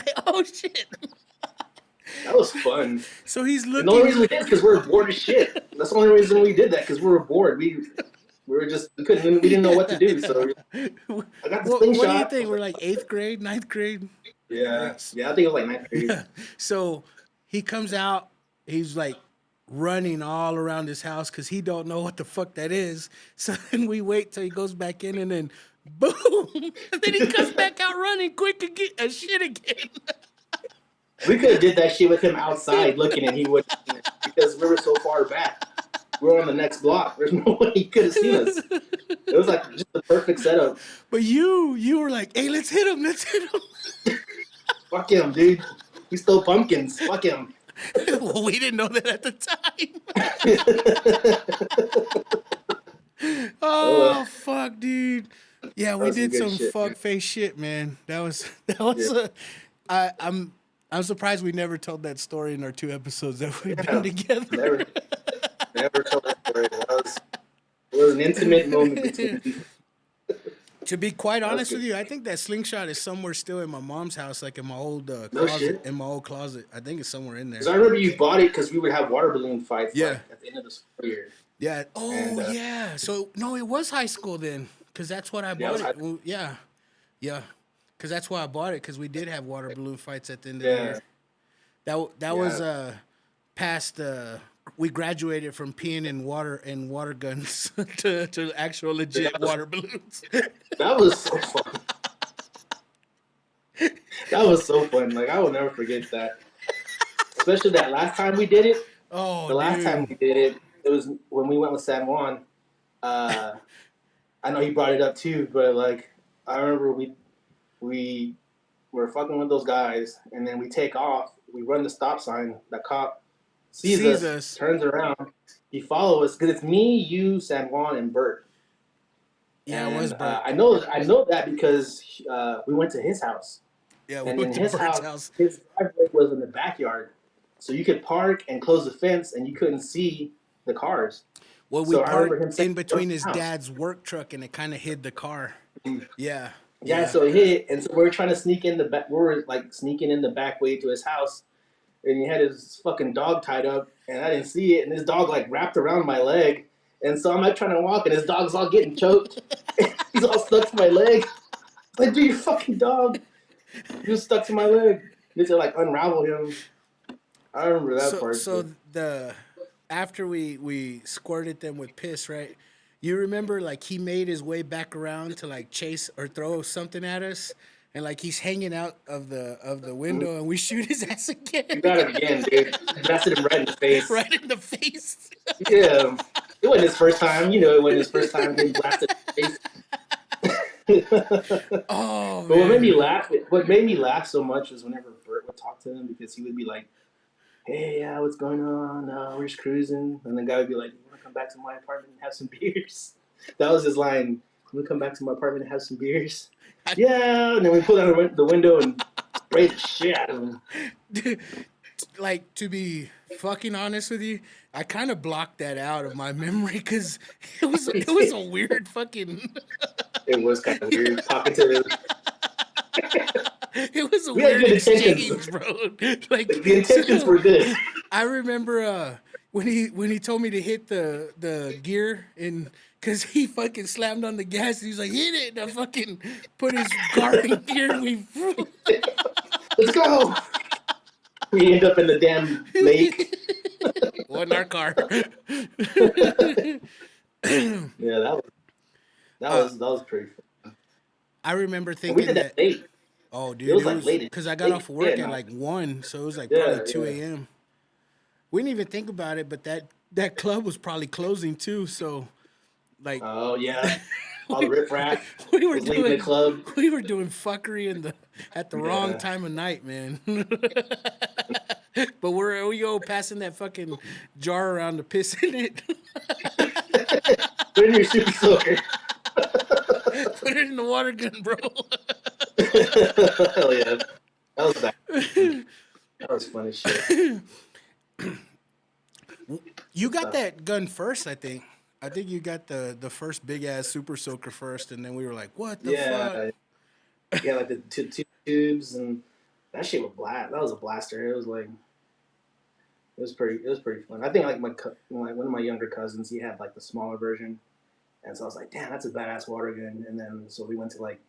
That was fun. So he's And looking. the only reason we did it is because we were bored as shit. That's the only reason we did that, because we were bored. We didn't know what to do. So I got the slingshot. What do you think? We're like 8th grade, 9th grade. Yeah, I think it was like 9th grade. Yeah. So he comes out. He's like running all around his house because he don't know what the fuck that is. So then we wait till he goes back in, and then boom, and then he comes back out running quick again, shit again. We could have did that shit with him outside looking, and he wouldn't, because we were so far back. We were on the next block. There's no way he could have seen us. It was like just the perfect setup. But you were like, hey, let's hit him. Fuck him, dude. He stole pumpkins. Fuck him. Well, we didn't know that at the time. Oh, fuck, dude. Yeah, we did some fuck face shit, man. That was yeah. I'm surprised we never told that story in our 2 episodes that we've done together. Never told that story. It was an intimate moment between people. To be quite honest with you, I think that slingshot is somewhere still in my mom's house, like in my old closet. In my old closet, I think it's somewhere in there. Because I remember you bought it because we would have water balloon fights. Yeah. Like, at the end of the school year. Yeah. Oh, yeah. So no, it was high school then, because that's what I bought it. Well, yeah. Because that's why I bought it, because we did have water balloon fights at the end of the year. That was past. We graduated from peeing in water guns to actual legit water balloons. That was so fun. That was so fun. Like, I will never forget that. Especially that last time we did it. Oh, the last time we did it, it was when we went with San Juan. I know he brought it up too, but like I remember we were fucking with those guys, and then we take off. We run the stop sign. The cop sees us, turns around. He follows us because it's me, you, San Juan, and Bert. Yeah, it was Bert. I know that because we went to his house. Yeah, we went to Bert's house. His driveway was in the backyard, so you could park and close the fence, and you couldn't see the cars. Well, we parked in between his dad's work truck, and it kind of hid the car. Yeah. Yeah, so it hit, and so we were trying to sneak in the back. We were like sneaking in the back way to his house, and he had his fucking dog tied up, and I didn't see it, and his dog like wrapped around my leg, and so I'm like trying to walk, and his dog's all getting choked. He's all stuck to my leg. I'm like, dude, you fucking dog, he was stuck to my leg. You had to like unravel him. I remember that part. So after we squirted them with piss, right? You remember, like, he made his way back around to, like, chase or throw something at us, and, like, he's hanging out of the window, and we shoot his ass again. You got him again, dude. Blasted him right in the face. Right in the face. Yeah. It wasn't his first time. You know, it wasn't his first time getting blasted in the face. Oh, but man. what made me laugh so much was whenever Bert would talk to him, because he would be like, hey, yeah, what's going on? We're just cruising. And the guy would be like, come back to my apartment and have some beers. That was his line. Can we come back to my apartment and have some beers? Yeah. And then we pull down the window and spray the shit out of him. Dude, like, to be fucking honest with you, I kind of blocked that out of my memory because it was a weird fucking. It was kind of weird talking to him. It was a weird exchange, bro. Like, the intentions were good. I remember when he told me to hit the gear, and because he fucking slammed on the gas, and he was like, hit it, and I fucking put his car in gear, and we let's go. We end up in the damn lake. Wasn't our car. Yeah, that was pretty fun. I remember thinking we did that late. Oh, dude, it was like late. Because I got off work at like 1, so it was like probably 2 a.m. We didn't even think about it, but that club was probably closing too. So, like, oh yeah, all the riffraff. We were doing the club. We were doing fuckery at the wrong time of night, man. But we go passing that fucking jar around to piss in it. Put it in your super soaker. Put it in the water gun, bro. Hell yeah, that was bad. That was funny shit. You Good got stuff. that gun first, I think. I think you got the first big ass super soaker first, and then we were like, "What the fuck?" Yeah, yeah, like the two tubes and that shit was blast. That was a blaster. It was like it was pretty fun. I think like like one of my younger cousins, he had like the smaller version, and so I was like, damn, that's a badass water gun. And then so we went to like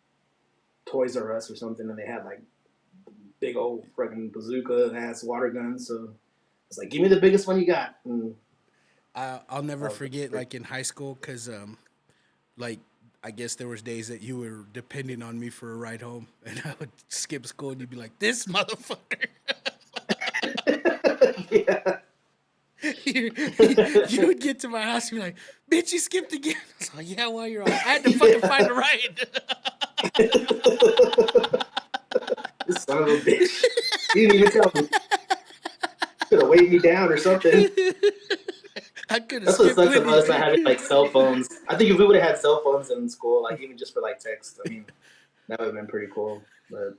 Toys R Us or something, and they had like big old fucking bazooka ass water guns. So it's like, give me the biggest one you got. And I'll never that was forget, pretty, like in high school, cause like I guess there was days that you were depending on me for a ride home, and I would skip school, and you'd be like, "This motherfucker." yeah. you, you would get to my house and be like, "Bitch, you skipped again." I was like, "Yeah, well, you're on. I had to fucking find a ride." This son of a bitch. You didn't even tell me. Could have weighed me down or something. I could have That's what skipped sucks with of you. us not having like cell phones. I think if we would have had cell phones in school, like even just for like text, I mean, that would have been pretty cool. But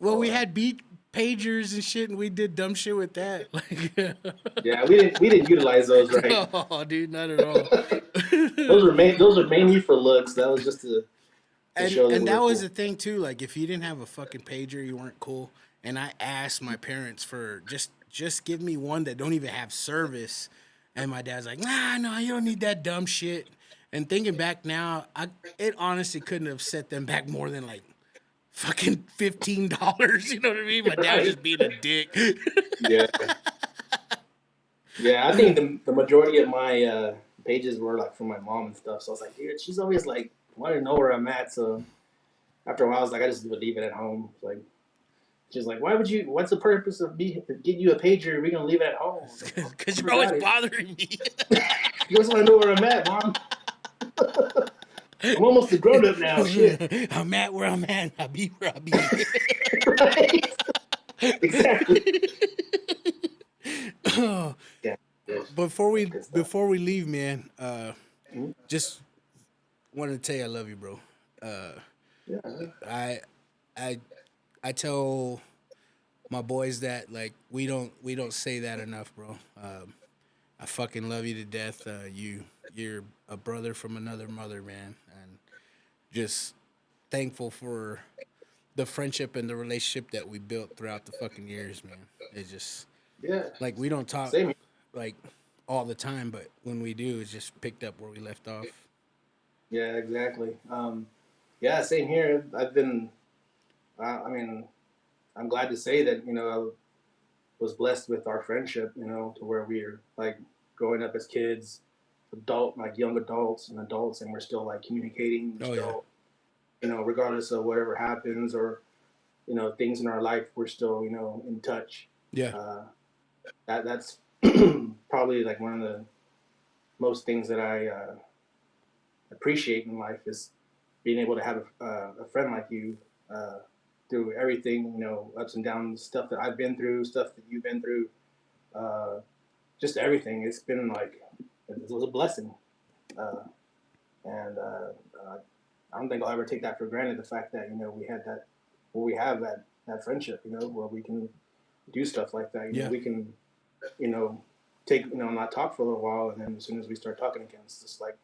Well, oh we well. had beat pagers and shit, and we did dumb shit with that. Like, Yeah, we didn't utilize those right. no, dude, not at all. Those were mainly for looks. That was just to show that And we that were was cool. the thing too. Like, if you didn't have a fucking pager, you weren't cool. And I asked my parents for just give me one that don't even have service. And my dad's like, "Nah, no, you don't need that dumb shit." And thinking back now, it honestly couldn't have set them back more than like fucking $15. You know what I mean? My dad was Right? just being a dick. Yeah. Yeah, I think the majority of my pages were like from my mom and stuff. So I was like, dude, she's always like wanting to know where I'm at. So after a while, I was like, I just would leave it at home. Like she's like, why would you? What's the purpose of me getting you a pager? We're gonna leave it at home. I was like, well, Because I you're always got it. bothering me. You just want to know where I'm at, mom. I'm almost a grown up now. Shit. I'm at where I'm at. I be where I be. Right? Exactly. Yeah. before That's we good stuff. before we leave, man, Mhm. just wanted to tell you I love you, bro. Yeah. I I I tell my boys that like we don't say that enough, bro. I fucking love you to death. You're a brother from another mother, man, and just thankful for the friendship and the relationship that we built throughout the fucking years, man. It's just Yeah. like we don't talk Same. like all the time, but when we do, it's just picked up where we left off. Yeah. Exactly. Yeah. Same here. I've been. I mean, I'm glad to say that I was blessed with our friendship. To where we're like growing up as kids, like young adults and adults, and we're still like communicating. We're Oh yeah, still, regardless of whatever happens or things in our life, we're still in touch. yeah, Uh, that's probably like one of the most things that I appreciate in life is being able to have a friend like you through everything, ups and downs, stuff that I've been through, stuff that you've been through, uh, just everything. It's been like it was a blessing, uh, and I don't think I'll ever take that for granted. The fact that we had that, where we have that friendship, where we can do stuff like that. yeah, We can, you know, take not talk for a little while, and then as soon as we start talking again, it's just like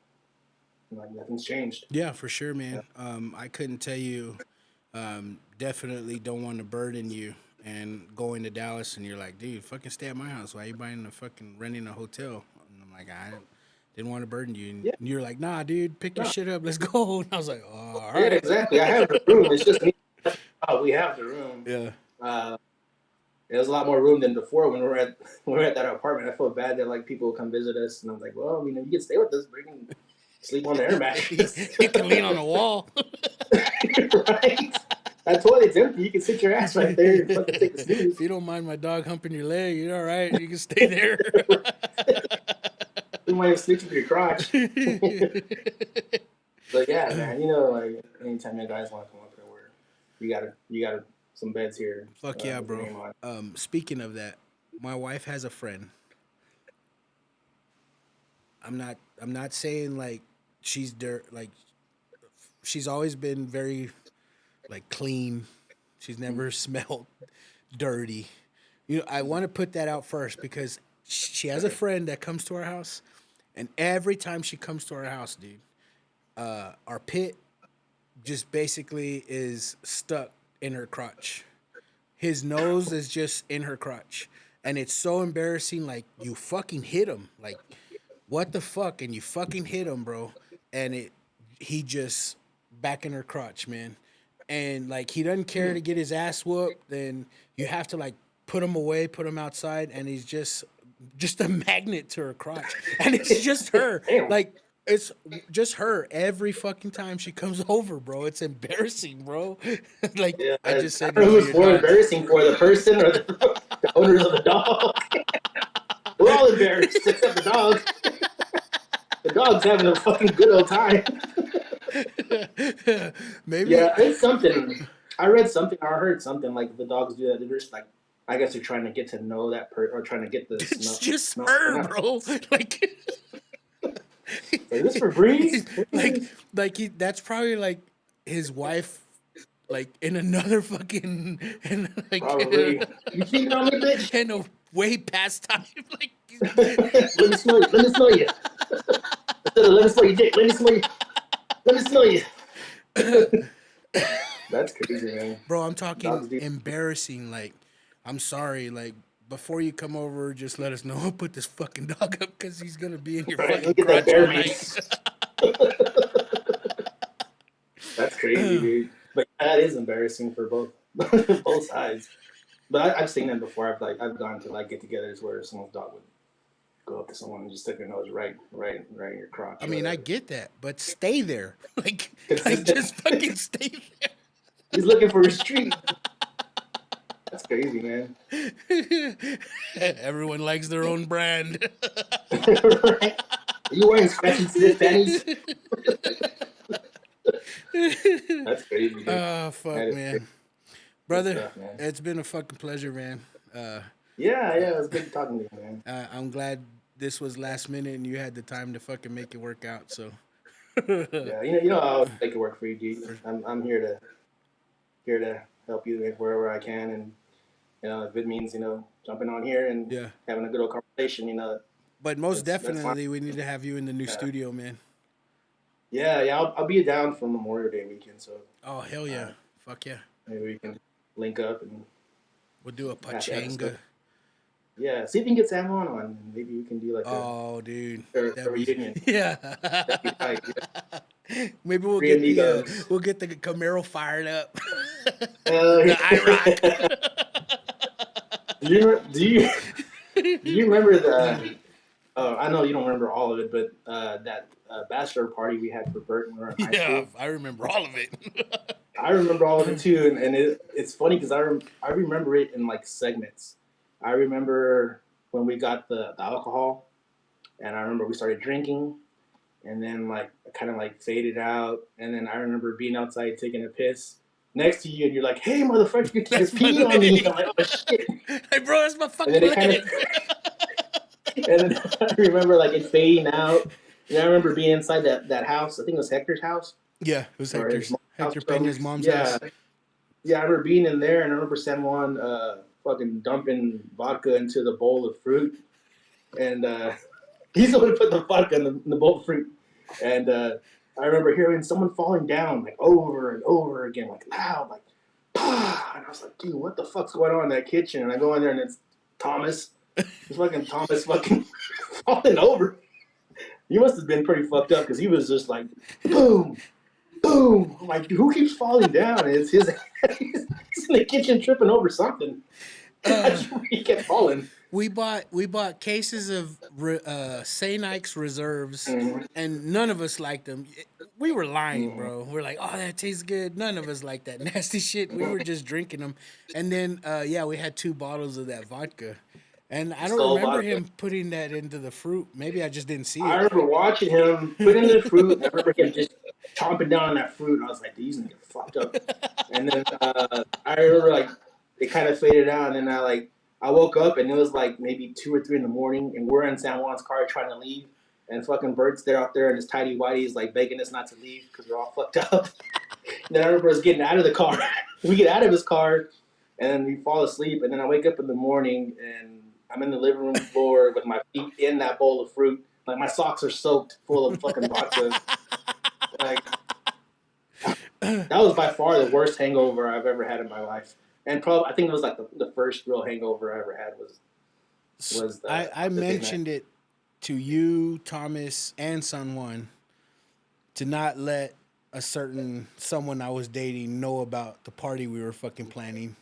nothing's changed. yeah, for sure, Yeah. man. I couldn't tell you. Definitely don't want to burden you. And going to Dallas, and you're like, dude, fucking stay at my house. Why are you buying a fucking renting a hotel? And I'm like, I didn't want to burden you. And Yeah. you're like, nah, dude, pick your No. shit up. Let's go. And I was like, oh, all Yeah. right. Exactly. I have the room. It's just me. Oh, we have the room. Yeah. Uh, There's a lot more room than before when we were at that apartment. I felt bad that like people would come visit us, and I'm like, well, you can stay with us, but you can sleep on the air mattress. You can lean on the wall. Right? That toilet's empty. You can sit your ass right there and fucking take a If snooze. you don't mind my dog humping your leg, you're all right. You can stay there. You might sleep with your crotch. But yeah, man, like anytime you guys want to come up here, you got some beds here Fuck yeah, with your bro. name on it. Speaking of that, my wife has a friend. I'm not saying like she's dirt like she's always been very like clean. She's never smelled dirty. I want to put that out first because she has a friend that comes to our house, and every time she comes to our house, dude, our pit just basically is stuck in her crotch. His nose is just in her crotch. And it's so embarrassing. Like, you fucking hit him. Like, what the fuck? And you fucking hit him, bro. And he just back in her crotch, man. And, like, he doesn't care to get his ass whooped. Then you have to, like, put him away, put him outside. And he's just a magnet to her crotch. And it's just her. Damn. Like, it's just her every fucking time she comes over, bro. It's embarrassing, bro. Like, Yeah, I just I said, don't know no, who's you're more not. embarrassing for, the person or the owners of the dog. We're all embarrassed except the dog. The dog's having a fucking good old time. Maybe. Yeah, it's something. I read something, or I heard something like the dogs do that. They're just like, I guess they're trying to get to know that person, or trying to get the It's smell. just her, bro. Like, Is this for Breeze? That's probably like his wife, like in another fucking, and like Probably. You cheating on me, bitch? in a way past time. Like, Let me smell you. Let me smell you. Instead of let me smell your dick, let me smell you. Let me smell you. That's crazy, man. bro, I'm Dogs talking do. embarrassing. Like, I'm sorry. Like, before you come over, just let us know. I'll put this fucking dog up because he's gonna be in your Right, fucking look at that crotch bear all night. beast. That's crazy, dude. But that is embarrassing for both both sides. But I've seen that before. I've gone to like get-togethers where someone's dog would go up to someone and just stick their nose right in your crotch. I mean, I get that, but stay there. Like Consistent. just fucking stay there. He's looking for his treat. That's crazy, man. Everyone likes their own brand. Right? Are you wearing scratch and sniff panties? That's crazy, dude. Oh, fuck, That is man. crazy. Brother, Stuff, man. it's been a fucking pleasure, man. Yeah, it was good talking to you, man. I'm glad this was last minute and you had the time to fucking make it work out. So, Yeah, you know, I'll make it work for you, dude. I'm here to help you wherever I can, and if it means jumping on here and yeah. having a good old conversation, But most that's fine. definitely, we need to have you in the new studio, man. Yeah, I'll be down for Memorial Day weekend, so Oh, hell yeah. Fuck yeah. maybe we can link up and We'll do a have pachanga. stuff. Yeah, see if you can get Sam on, and maybe we can do like Dude. a That'd be- reunion. Yeah. That'd be tight, yeah. Maybe we'll Three get amigos. we'll get the Camaro fired up. The IROC. Do you remember the? I know you don't remember all of it, but that bachelor party we had for Bert when we were in high Yeah, school. I remember all of it. I remember all of it too, and it's funny because I remember it in like segments. I remember when we got the alcohol, and I remember we started drinking, and then like kind of like faded out, and then I remember being outside taking a piss next to you, and you're like, "Hey, motherfucker, you're That's my peeing on me!" leg. I'm like, "Oh shit!" Hey, bro, that's my And fucking then it kind leg. of, and then I remember like it fading out. And I remember being inside that house. I think it was Hector's house. Yeah, it was Or his Hector's. mom's Hector house. Pena's mom's Yeah. house. Yeah, I remember being in there, and I remember San Juan fucking dumping vodka into the bowl of fruit, and he's the one who put the vodka in the bowl of fruit, and I remember hearing someone falling down like over and over again, like loud, like, "Pah!" And I was like, dude, what the fuck's going on in that kitchen? And I go in there, and it's Thomas. It's fucking Thomas fucking falling over. He must have been pretty fucked up because he was just like, boom, boom. I'm like, who keeps falling down? And it's his. He's in the kitchen tripping over something. He kept falling. We bought cases of St. Ike's reserves, Mhm. and none of us liked them. We were lying, bro. We're like, oh, that tastes good. None of us liked that nasty shit. We were just drinking them, and then we had 2 bottles of that vodka, and I don't Skull remember vodka. him putting that into the fruit. Maybe I just didn't see I it. remember watching him put in the fruit. And I remember him just chomping down on that fruit. And I was like, these niggas fucked up. And then I remember like it kind of faded out. And then I woke up and it was like maybe 2 or 3 in the morning. And we're in San Juan's car trying to leave. And fucking Bert's there out there in his tidy whities like begging us not to leave because we're all fucked up. Then I remember us getting out of the car. We get out of his car, and we fall asleep. And then I wake up in the morning, and I'm in the living room floor with my feet in that bowl of fruit. Like my socks are soaked full of fucking vodka. Like that was by far the worst hangover I've ever had in my life. And probably I think it was like the first real hangover I ever had was I mentioned it to you, Thomas, and Sun One to not let someone I was dating know about the party we were fucking planning.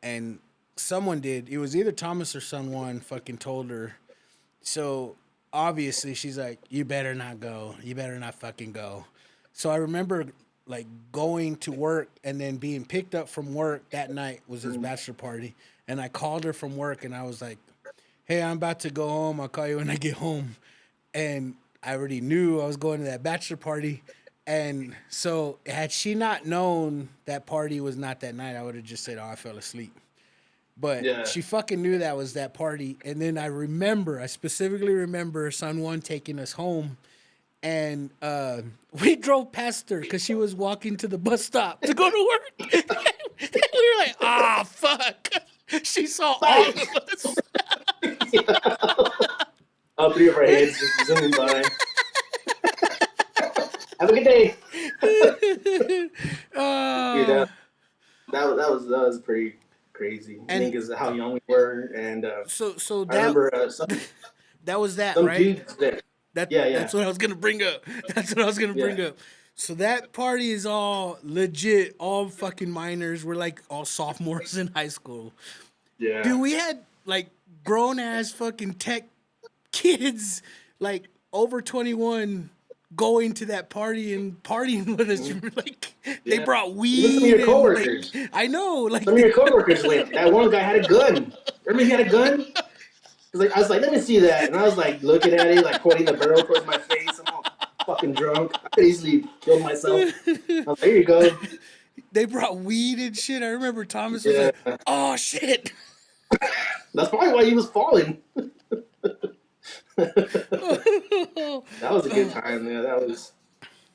And someone did. It was either Thomas or Sun One fucking told her. So obviously she's like, you better not go. You better not fucking go. So I remember like going to work and then being picked up from work that night was his bachelor party. And I called her from work and I was like, hey, I'm about to go home. I'll call you when I get home. And I already knew I was going to that bachelor party. And so had she not known that party was not that night, I would have just said, oh, I fell asleep. But she fucking knew that was that party. And then I specifically remember Sun One taking us home. And we drove past her because she was walking to the bus stop to go to work. And we were like, ah, fuck. She saw all of us. All three of our heads just zooming by. Have a good day. Dude, that was pretty crazy. I think is how young we were, and so I remember that was that, some right? dudes that That's what I was gonna bring up. Bring up. So that party is all legit, all fucking minors. We're like all sophomores in high school. Yeah. Dude, we had like grown ass fucking tech kids, like over 21, going to that party and partying with us. Like they brought weed. Even some of your coworkers. Like, I know. Like some of your coworkers went. That one guy had a gun. Remember he had a gun? I was like, let me see that. And I was like looking at it, like pointing the barrel towards my face. I'm all fucking drunk. I could easily kill myself. I was like, here you go. They brought weed and shit. I remember Thomas was like, oh shit. That's probably why he was falling. That was a good time, man. That was,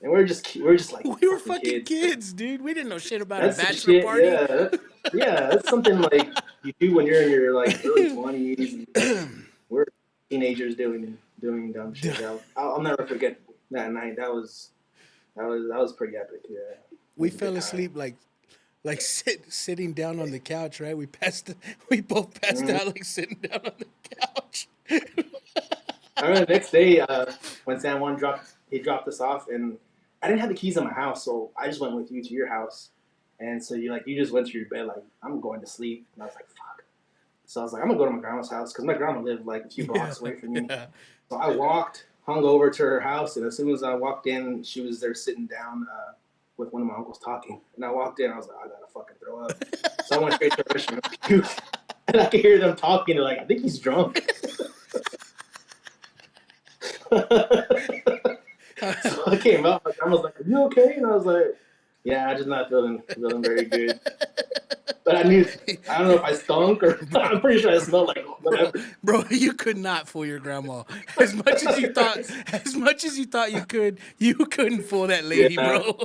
and we were just like we were fucking kids, dude. We didn't know shit about that's a bachelor party. Yeah, that's something like you do when you're in your like early 20s. We're teenagers doing dumb shit. I'll never forget that night. That was pretty epic. Yeah, we fell asleep like sitting down on the couch, right? We both passed out like sitting down on the couch. I remember the next day when San Juan dropped us off, and I didn't have the keys in my house, so I just went with you to your house. And so you just went to your bed like, I'm going to sleep, and I was like, fuck. So I was like, I'm gonna go to my grandma's house because my grandma lived like a few blocks away from me. Yeah. So I hung over to her house, and as soon as I walked in, she was there sitting down with one of my uncles talking. And I walked in, I was like, I gotta fucking throw up. So I went straight to her restroom, and I could hear them talking. They're like, I think he's drunk. So I came out, my grandma was like, are you okay? And I was like, yeah, I'm just not feeling very good. But I don't know if I stunk or I'm pretty sure I smelled like whatever. Bro, you could not fool your grandma. As much as you thought you could, you couldn't fool that lady, bro.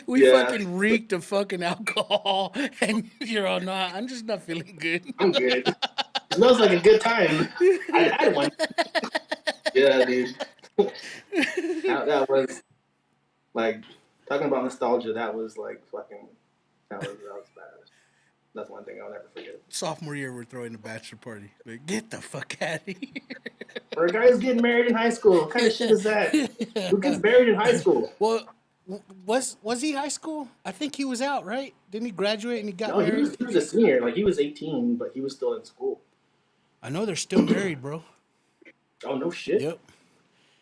We fucking reeked of fucking alcohol, and you're all, nah, I'm just not feeling good. I'm good. It smells like a good time. I had one. Yeah, dude. That was like talking about nostalgia. That was like fucking. That was bad. That's one thing I'll never forget. Sophomore year, we're throwing a bachelor party. Like, get the fuck out of here. For a guy who's getting married in high school, what kind of shit is that? Who gets married in high school? Well, was he high school? I think he was out, right? Didn't he graduate and he got married? He was a senior. Like he was 18, but he was still in school. I know they're still married, bro. Oh no shit. Yep.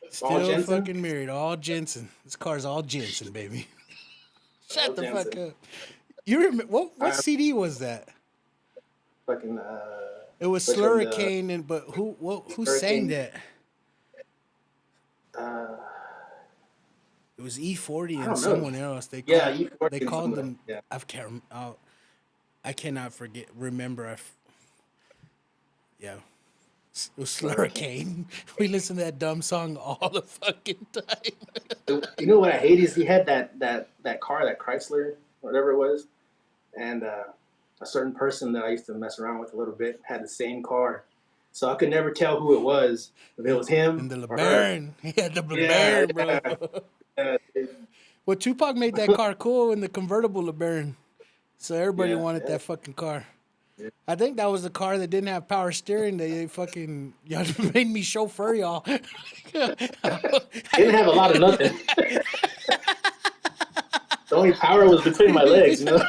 Still fucking married, all Jensen. This car's all Jensen, baby. Shut the fuck up. You remember what CD was that? Fucking. It was Slurricane, but who sang that? It was E40 and someone else. E40. They called them. Yeah. I cannot remember. Yeah. It was Slurricane. We listened to that dumb song all the fucking time. You know what I hate is he had that car, that Chrysler, whatever it was, and a certain person that I used to mess around with a little bit had the same car, so I could never tell who it was, if it was him And the or her. LeBaron. He had the Yeah, LeBaron, bro. yeah. Well, Tupac made that car cool in the convertible LeBaron. So everybody Yeah, wanted yeah. that fucking car. Yeah. I think that was the car that didn't have power steering. They fucking y'all made me chauffeur y'all. Didn't have a lot of nothing. The only power was between my legs, you know.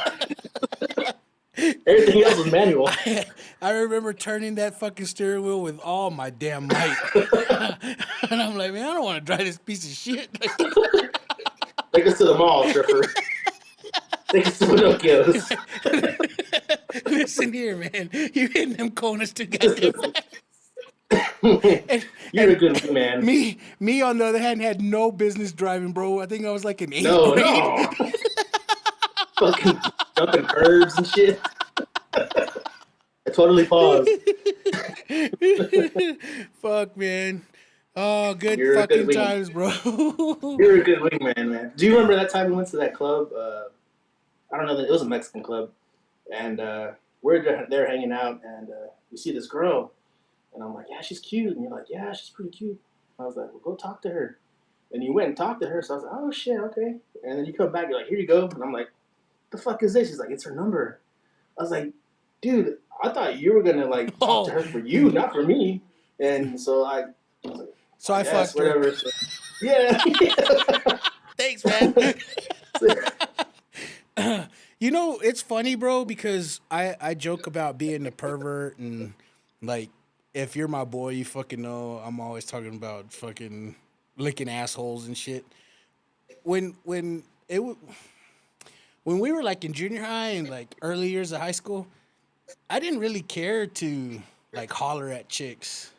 Everything else was manual. I remember turning that fucking steering wheel with all my damn might. And I'm like, man, I don't want to drive this piece of shit. Take us to the mall, Tripper. Take us to Pinocchio's. Listen here, man. You hitting them corners too goddamn fast. You're a good wingman. Me on the other hand had no business driving, bro. I think I was like in 8th No, grade. no. Fucking jumping curves and shit. I totally paused. Fuck, man. Oh, good You're a fucking good times, bro. You're a good wingman, man. Do you remember that time we went to that club? I don't know. It was a Mexican club, and we're there hanging out, and we see this girl, and I'm like, yeah, she's cute, and you're like, yeah, she's pretty cute. I was like, well, go talk to her, and you went and talked to her. So I was like, oh shit, okay. And then you come back, you're like, here you go, and I'm like, the fuck is this? She's like, it's her number. I was like, dude, I thought you were gonna like talk to her for you, not for me. And so I was like, So I yes, fucked her. whatever. So, yeah. Thanks, man. You know, it's funny, bro, because I joke about being a pervert and like if you're my boy, you fucking know I'm always talking about fucking licking assholes and shit. When we were like in junior high and like early years of high school, I didn't really care to like holler at chicks.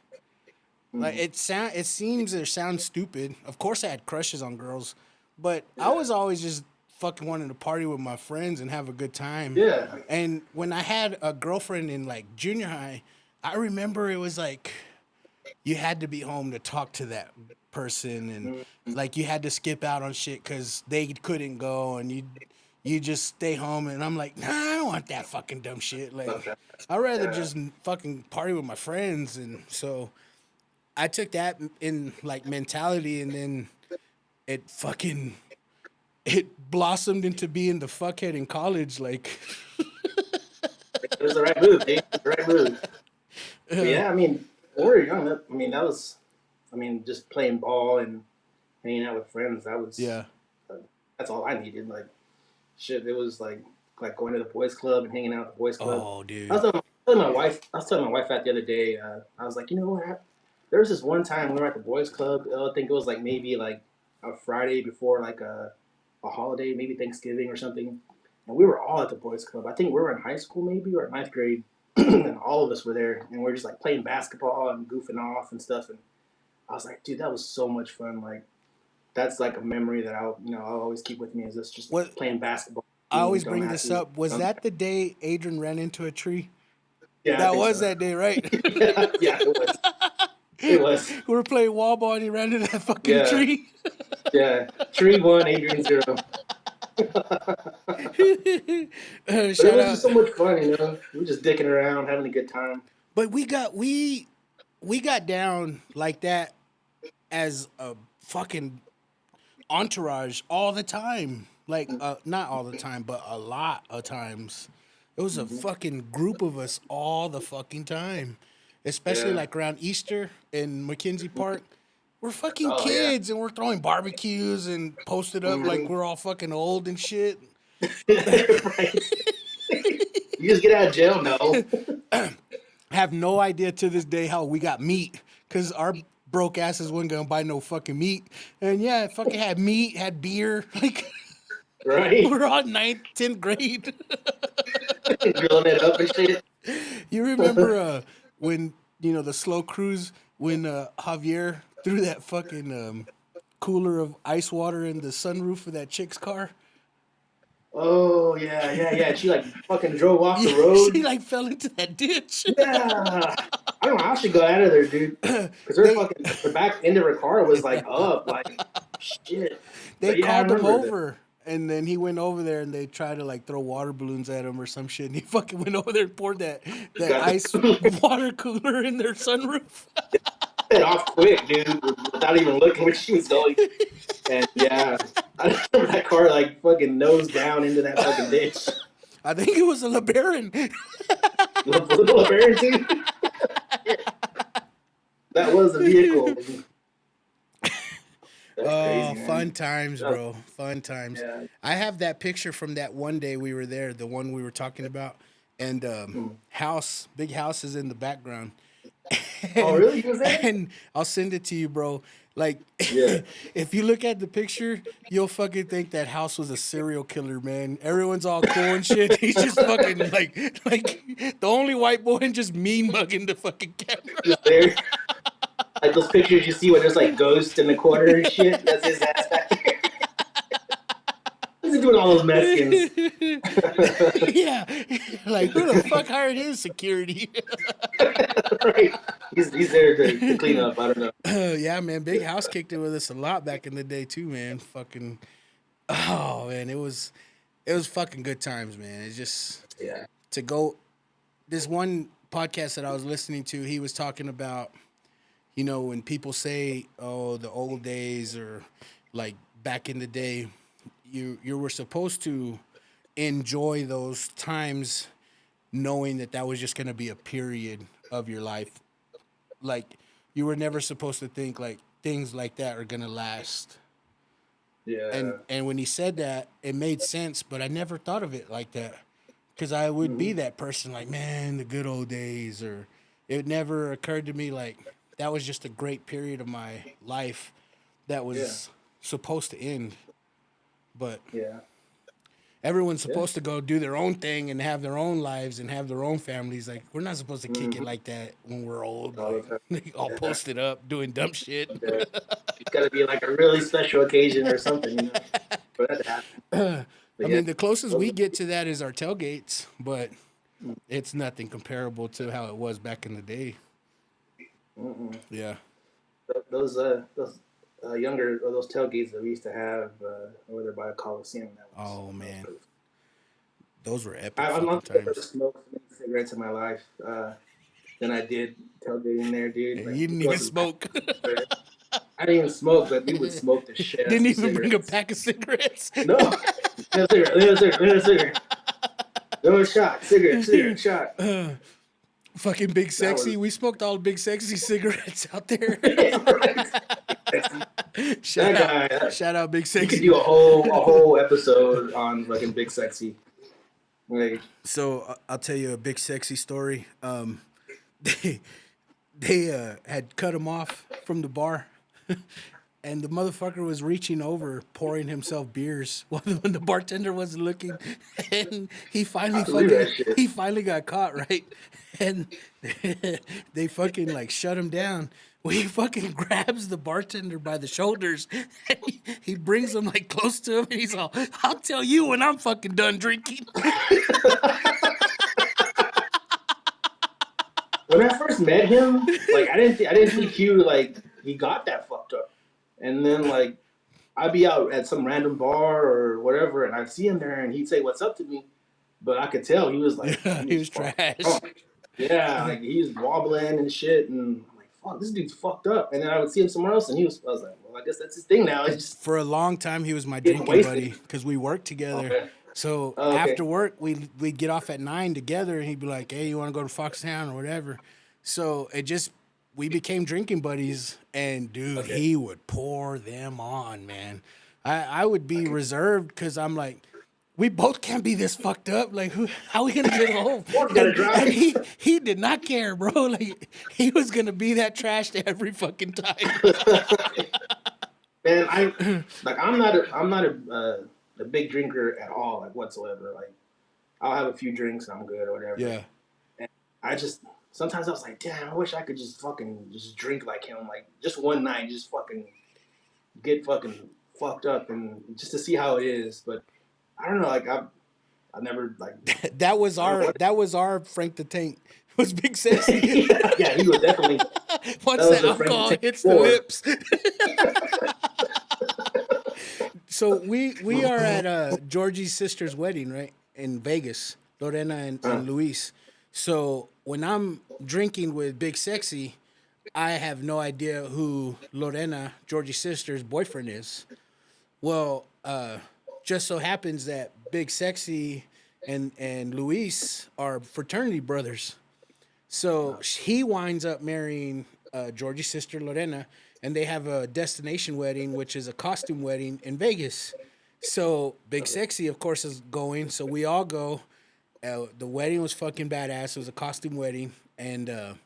Like it seems or sounds stupid. Of course, I had crushes on girls, but I was always just fucking wanting to party with my friends and have a good time. Yeah. And when I had a girlfriend in like junior high, I remember it was like you had to be home to talk to that person, and like you had to skip out on shit because they couldn't go, and you just stay home. And I'm like, nah, I don't want that fucking dumb shit. Like, I'd rather just fucking party with my friends, and so. I took that in like mentality, and then it blossomed into being the fuckhead in college. Like, It was the right move, dude. It was the right move. But yeah, I mean, when we were young, that was, just playing ball and hanging out with friends. yeah. That's all I needed. Like, shit, it was like going to the boys' club and hanging out at the boys' club. Oh, dude. I was telling my wife that the other day. I was like, you know what? There was this one time we were at the boys' club. I think it was like maybe like a Friday before like a holiday, maybe Thanksgiving or something. And we were all at the boys' club. I think we were in high school maybe or ninth grade, and all of us were there. And we are just like playing basketball and goofing off and stuff. And I was like, dude, that was so much fun. Like that's like a memory that I'll always keep with me. Is this just playing basketball? I always bring this up. Was that the day Adrian ran into a tree? Yeah, that was so. That day, right? Yeah, it was. It was. We were playing wall ball and he ran into that fucking tree. Yeah. Tree 1, Adrian 0. But it was just so much fun, you know. We were just dicking around, having a good time. But we got down like that as a fucking entourage all the time. Like not all the time, but a lot of times. It was a fucking group of us all the fucking time. Especially like around Easter in McKenzie Park. We're fucking kids and we're throwing barbecues and posted up like we're all fucking old and shit. Right. You just get out of jail now. Have no idea to this day how we got meat because our broke asses wasn't gonna buy no fucking meat. And yeah, it fucking had meat, had beer. Like, right. We're on 9th, 10th grade. Grilling it up and shit. You remember when, the slow cruise, when Javier threw that fucking cooler of ice water in the sunroof of that chick's car? Oh, yeah. She like fucking drove off the road. She like fell into that ditch. Yeah. I don't know how she got out of there, dude. Because her They fucking the back end of her car was like up, like shit. they But yeah, I called him remember that. over, and then he went over there, and they tried to like throw water balloons at him or some shit. And he fucking went over there and poured that Got ice water cooler in their sunroof. it off quick, dude, without even looking where she was going. And yeah, I remember that car like fucking nose down into that fucking ditch. I think it was a LeBaron. Little Baron too. That was the vehicle. That's Oh, crazy, man. fun times, bro. Fun times. Yeah. I have that picture from that one day we were there, the one we were talking about. And big house is in the background. Oh, really? You was there? And I'll send it to you, bro. Like, Yeah. if you look at the picture, you'll fucking think that house was a serial killer, man. Everyone's all cool and shit. He's just fucking like the only white boy and just mean mugging the fucking camera. There. Like those pictures you see where there's like ghosts in the corner and shit. That's his ass back there. What's he doing all those Mexicans? Yeah, like who the fuck hired his security? Right. He's there to clean up. I don't know. Yeah, man, Big House kicked it with us a lot back in the day too, man. Fucking, oh man, it was fucking good times, man. It's just Yeah. to go. This one podcast that I was listening to, he was talking about, you know, when people say, "Oh, the old days," or like back in the day, you were supposed to enjoy those times, knowing that was just gonna be a period of your life. Like you were never supposed to think like things like that are gonna last. Yeah. And when he said that, it made sense, but I never thought of it like that. Because I would be that person, like, man, the good old days, or it never occurred to me like that was just a great period of my life that was supposed to end. But Yeah. everyone's supposed to go do their own thing and have their own lives and have their own families. Like we're not supposed to kick it like that when we're old, All the time. like, all posted up doing dumb shit. Yeah. It's got to be like a really special occasion or something, you know, for that to happen. I mean, the closest we get to that is our tailgates, but it's nothing comparable to how it was back in the day. Yeah. Those younger or those tailgates that we used to have over there by a Coliseum. Oh man, those were epic I'm fucking not ever times. smoked many cigarettes in my life than I did tailgating there, dude. Like, You didn't even smoke. I didn't even smoke, but we would smoke the shit out of Didn't some even bring a cigarettes. pack of cigarettes. No. Cigarette. No shot. Cigarette, shot. Fucking Big Sexy. We smoked all Big Sexy cigarettes out there. Shout out Big Sexy. You could do a whole episode on fucking Big Sexy. Like, So I'll tell you a Big Sexy story. They had cut him off from the bar, and the motherfucker was reaching over, pouring himself beers when the bartender wasn't looking, and he finally got caught, right? And they fucking like shut him down. Well, he fucking grabs the bartender by the shoulders, and he brings him like close to him, and he's all, "I'll tell you when I'm fucking done drinking." when I first met him, like I didn't think he got that fucked up. And then like I'd be out at some random bar or whatever, and I'd see him there, and he'd say "What's up" to me, but I could tell he was like He was trash. Yeah, like he was wobbling and shit, and I'm like, "Fuck, this dude's fucked up." And then I would see him somewhere else, and I was like, "Well, I guess that's his thing now." It's just For a long time, he was my Getting drinking wasted. buddy because we worked together. Okay. So Oh, okay. after work, we'd get off at 9 together, and he'd be like, "Hey, you want to go to Foxtown or whatever?" So we became drinking buddies, and dude, he would pour them on, man. I would be reserved because I'm like, we both can't be this fucked up. Like, how are we gonna get home? And he did not care, bro. Like, he was gonna be that trash every fucking time. Man, I'm not a big drinker at all, like whatsoever. Like, I'll have a few drinks and I'm good or whatever. Yeah. And sometimes I was like, damn, I wish I could just drink like him, like just one night, just fucking get fucking fucked up and just to see how it is. But I don't know, like I never like that was our Frank the Tank. was Big Sexy. Yeah, he was definitely. Once That was the the Frank alcohol Tank hits the War. lips. So we are at Georgie's sister's wedding, right, in Vegas, Lorena and Luis. So when I'm drinking with Big Sexy, I have no idea who Lorena, Georgie's sister's boyfriend is. Well, just so happens that Big Sexy and Luis are fraternity brothers. So he winds up marrying Georgie's sister Lorena, and they have a destination wedding, which is a costume wedding in Vegas. So Big Sexy, of course, is going. So we all go. The wedding was fucking badass. It was a costume wedding, and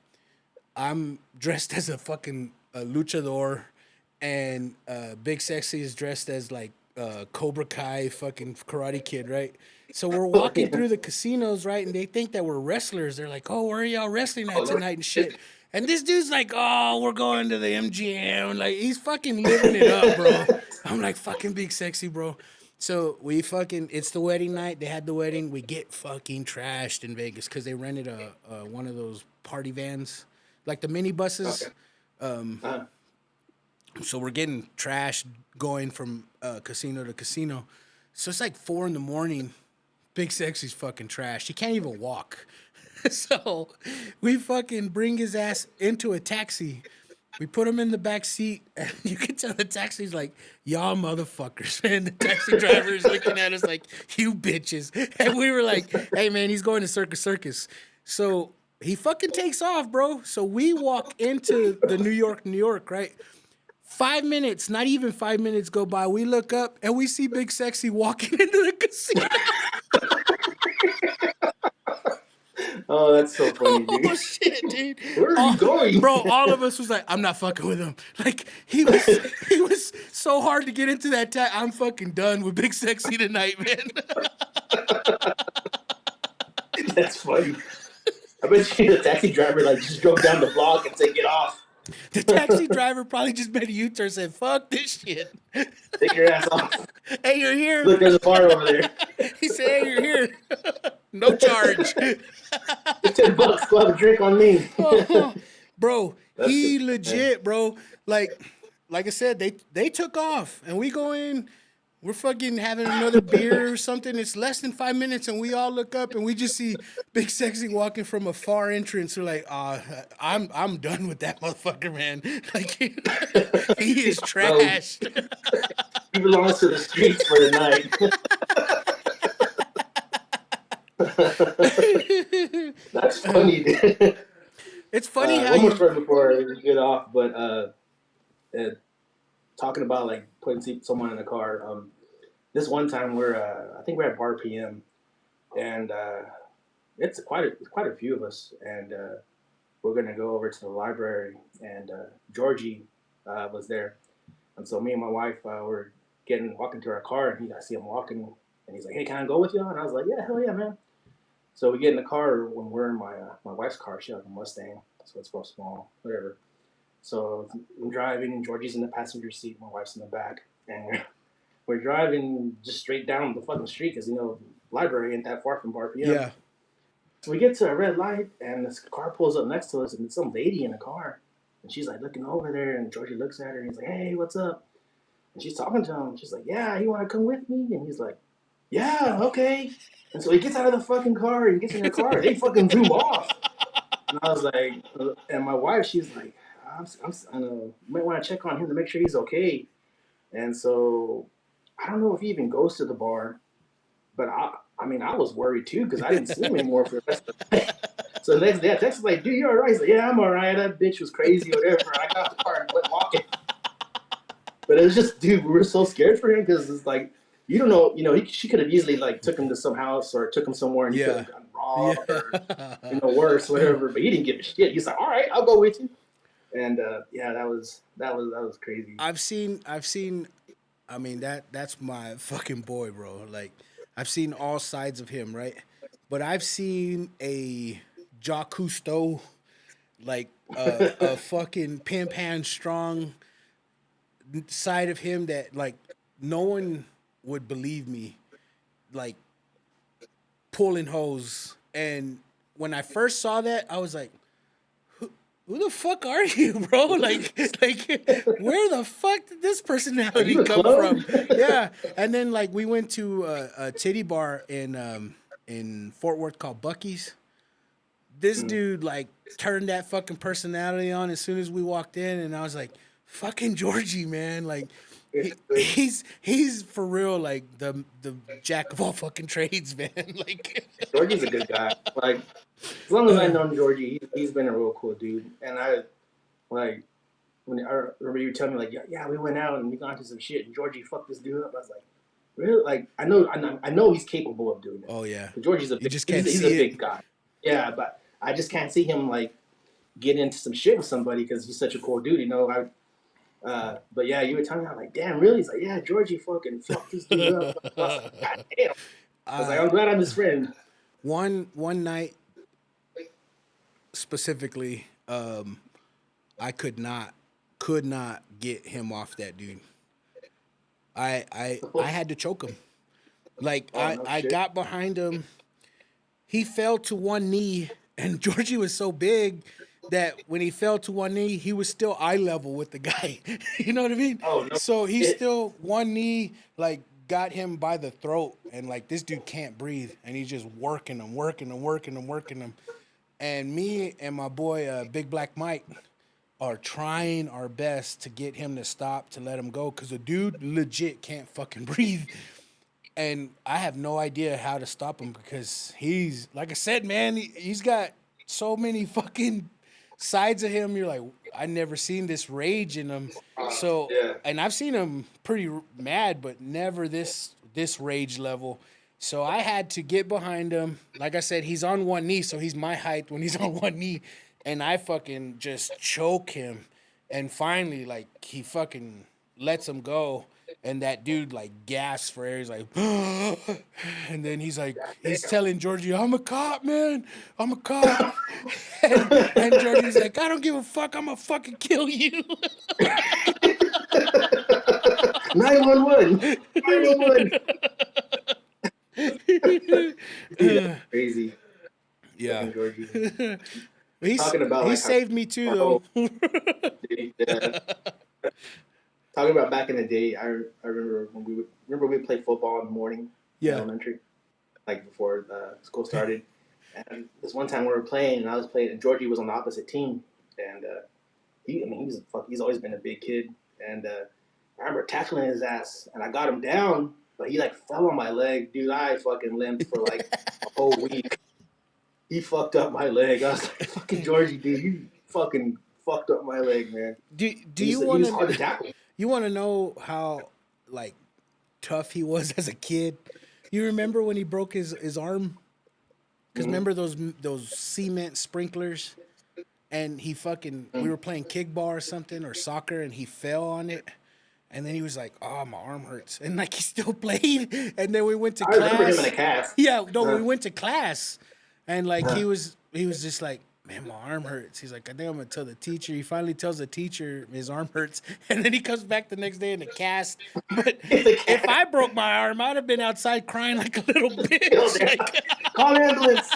I'm dressed as a fucking luchador, and Big Sexy is dressed as like Cobra Kai fucking Karate Kid, right? So we're walking through the casinos, right? And they think that we're wrestlers. They're like, "Oh, where are y'all wrestling at tonight and shit?" And this dude's like, "Oh, we're going to the MGM." Like he's fucking living it up, bro. I'm like, fucking Big Sexy, bro. So we fucking, it's the wedding night. They had the wedding. We get fucking trashed in Vegas because they rented a one of those party vans, like the mini buses. Uh, So we're getting trashed going from casino to casino. So it's like 4 a.m. Big Sexy's fucking trash. He can't even walk. So we fucking bring his ass into a taxi. We put him in the back seat, and you can tell the taxi's like, "Y'all motherfuckers." And the taxi driver is looking at us like, "You bitches." And we were like, "Hey, man, he's going to Circus Circus." So he fucking takes off, bro. So we walk into the New York, right? 5 minutes, not even 5 minutes go by. We look up, and we see Big Sexy walking into the casino. oh, that's so funny, dude. Oh shit, dude! Where are you going, bro? All of us was like, "I'm not fucking with him." Like he was so hard to get into that. I'm fucking done with Big Sexy tonight, man. That's funny. I bet you the taxi driver like just drove down the block and said, "Get off." The taxi driver probably just made a U-turn and said, "Fuck this shit." Take your ass off. Hey, you're here. Look, there's a bar over there. He said, "Hey, you're here. No charge." It's $10. Go have a drink on me. Bro, That's he good. legit, bro. Like I said, they took off, and we go in. We're fucking having another beer or something. It's less than 5 minutes, and we all look up, and we just see Big Sexy walking from a far entrance. We're like, I'm done with that motherfucker, man. Like he is trashed. He belongs to the streets for the night. That's funny, dude. It's funny how one more you. story before we get off, but talking about like putting someone in the car. This one time I think we're at Bar PM, and it's quite a few of us, and we're gonna go over to the library, and Georgie was there, and so me and my wife were walking to our car, and I see him walking, and he's like, "Hey, can I go with you?" And I was like, "Yeah, hell yeah, man." So we get in the car when we're in my wife's car. She has like a Mustang, so it's real small, whatever. So I'm driving, Georgie's in the passenger seat, my wife's in the back, and we're driving just straight down the fucking street because library ain't that far from Bar PM. Yeah. So we get to a red light, and this car pulls up next to us, and it's some lady in the car, and she's like looking over there, and Georgie looks at her, and he's like, "Hey, what's up?" And she's talking to him. She's like, "Yeah, you want to come with me?" And he's like, "Yeah, okay." And so he gets out of the fucking car and gets in her car. They fucking drove off. And I was like, and my wife, she's like, I know, you might want to check on him to make sure he's okay. And so I don't know if he even goes to the bar, but I mean, I was worried too because I didn't see him anymore for the rest of the day. So the next day I texted like, "Dude, you all right?" He's like, "Yeah, I'm all right. That bitch was crazy or whatever." I got out the car and went walking. But it was just, dude, we were so scared for him because it's like, you don't know, she could have easily like took him to some house or took him somewhere and he could have gotten robbed or worse, whatever. But he didn't give a shit. He's like, "All right, I'll go with you." And yeah, that was crazy. I've seen. I mean that's my fucking boy, bro. Like I've seen all sides of him, right? But I've seen a Jacques Cousteau, like a fucking pimp hand strong side of him that like no one would believe me, like pulling hose and when I first saw that, I was like, who the fuck are you, bro? Like, where the fuck did this Are personality you a come clone? from? Yeah. And then like we went to a titty bar in Fort Worth called Bucky's. This dude like turned that fucking personality on as soon as we walked in, and I was like, fucking Georgie, man. Like he's for real like the jack of all fucking trades, man. Like Georgie's a good guy. Like, as long as I know Georgie, he's been a real cool dude. And I like when I remember you telling me like, yeah, we went out and we got into some shit, and Georgie fucked this dude up. I was like, really? Like, I know he's capable of doing it. oh yeah. But Georgie's You just can't he's a see it. big guy. Yeah, but I just can't see him like get into some shit with somebody because he's such a cool dude. But yeah, you were telling me, I'm like, damn, really? He's like, yeah, Georgie fucking fucked this dude up. I was like, God damn. I was like, I'm glad I'm his friend. One night specifically, I could not get him off that dude. I had to choke him. Like I got behind him. He fell to one knee, and Georgie was so big that when he fell to one knee, he was still eye level with the guy. You know what I mean? Oh, no. So he still one knee like got him by the throat, and like this dude can't breathe, and he's just working him. And me and my boy Big Black Mike are trying our best to get him to stop, to let him go, because the dude legit can't fucking breathe. And I have no idea how to stop him because he's, like I said, man, he's got so many fucking sides of him. You're like, I never seen this rage in him. So, Yeah. and I've seen him pretty mad, but never this rage level. So I had to get behind him. Like I said, he's on one knee, so he's my height when he's on one knee. And I fucking just choke him. And finally, like, he fucking lets him go. And that dude, like, gasps for air. He's like, and then he's like, he's telling Georgie, I'm a cop, man. I'm a cop. and Georgie's like, I don't give a fuck. I'm going to fucking kill you. 911. 911. Yeah, crazy. Yeah. Georgie. He Talking about like saved me too, though. Yeah. Talking about back in the day, I remember when we played football in the morning in elementary, like before school started. And this one time we were playing, and I was playing, and Georgie was on the opposite team, and he's always been a big kid, and I remember tackling his ass, and I got him down, but he like fell on my leg, dude. I fucking limped for like a whole week. He fucked up my leg. I was like, fucking Georgie, dude, you fucking fucked up my leg, man. Do you He want was hard to tackle. You want to know how like tough he was as a kid? You remember when he broke his arm? Because remember those cement sprinklers, and he fucking we were playing kickball or something or soccer, and he fell on it, and then he was like, "Oh, my arm hurts," and like he still played, and then we went to class. I remember him in a cast. Yeah, no, we went to class, and like he was just like, man, my arm hurts. He's like, I think I'm gonna tell the teacher. He finally tells the teacher his arm hurts, and then he comes back the next day in the cast. But if I broke my arm, I'd have been outside crying like a little bitch. Like, call an ambulance.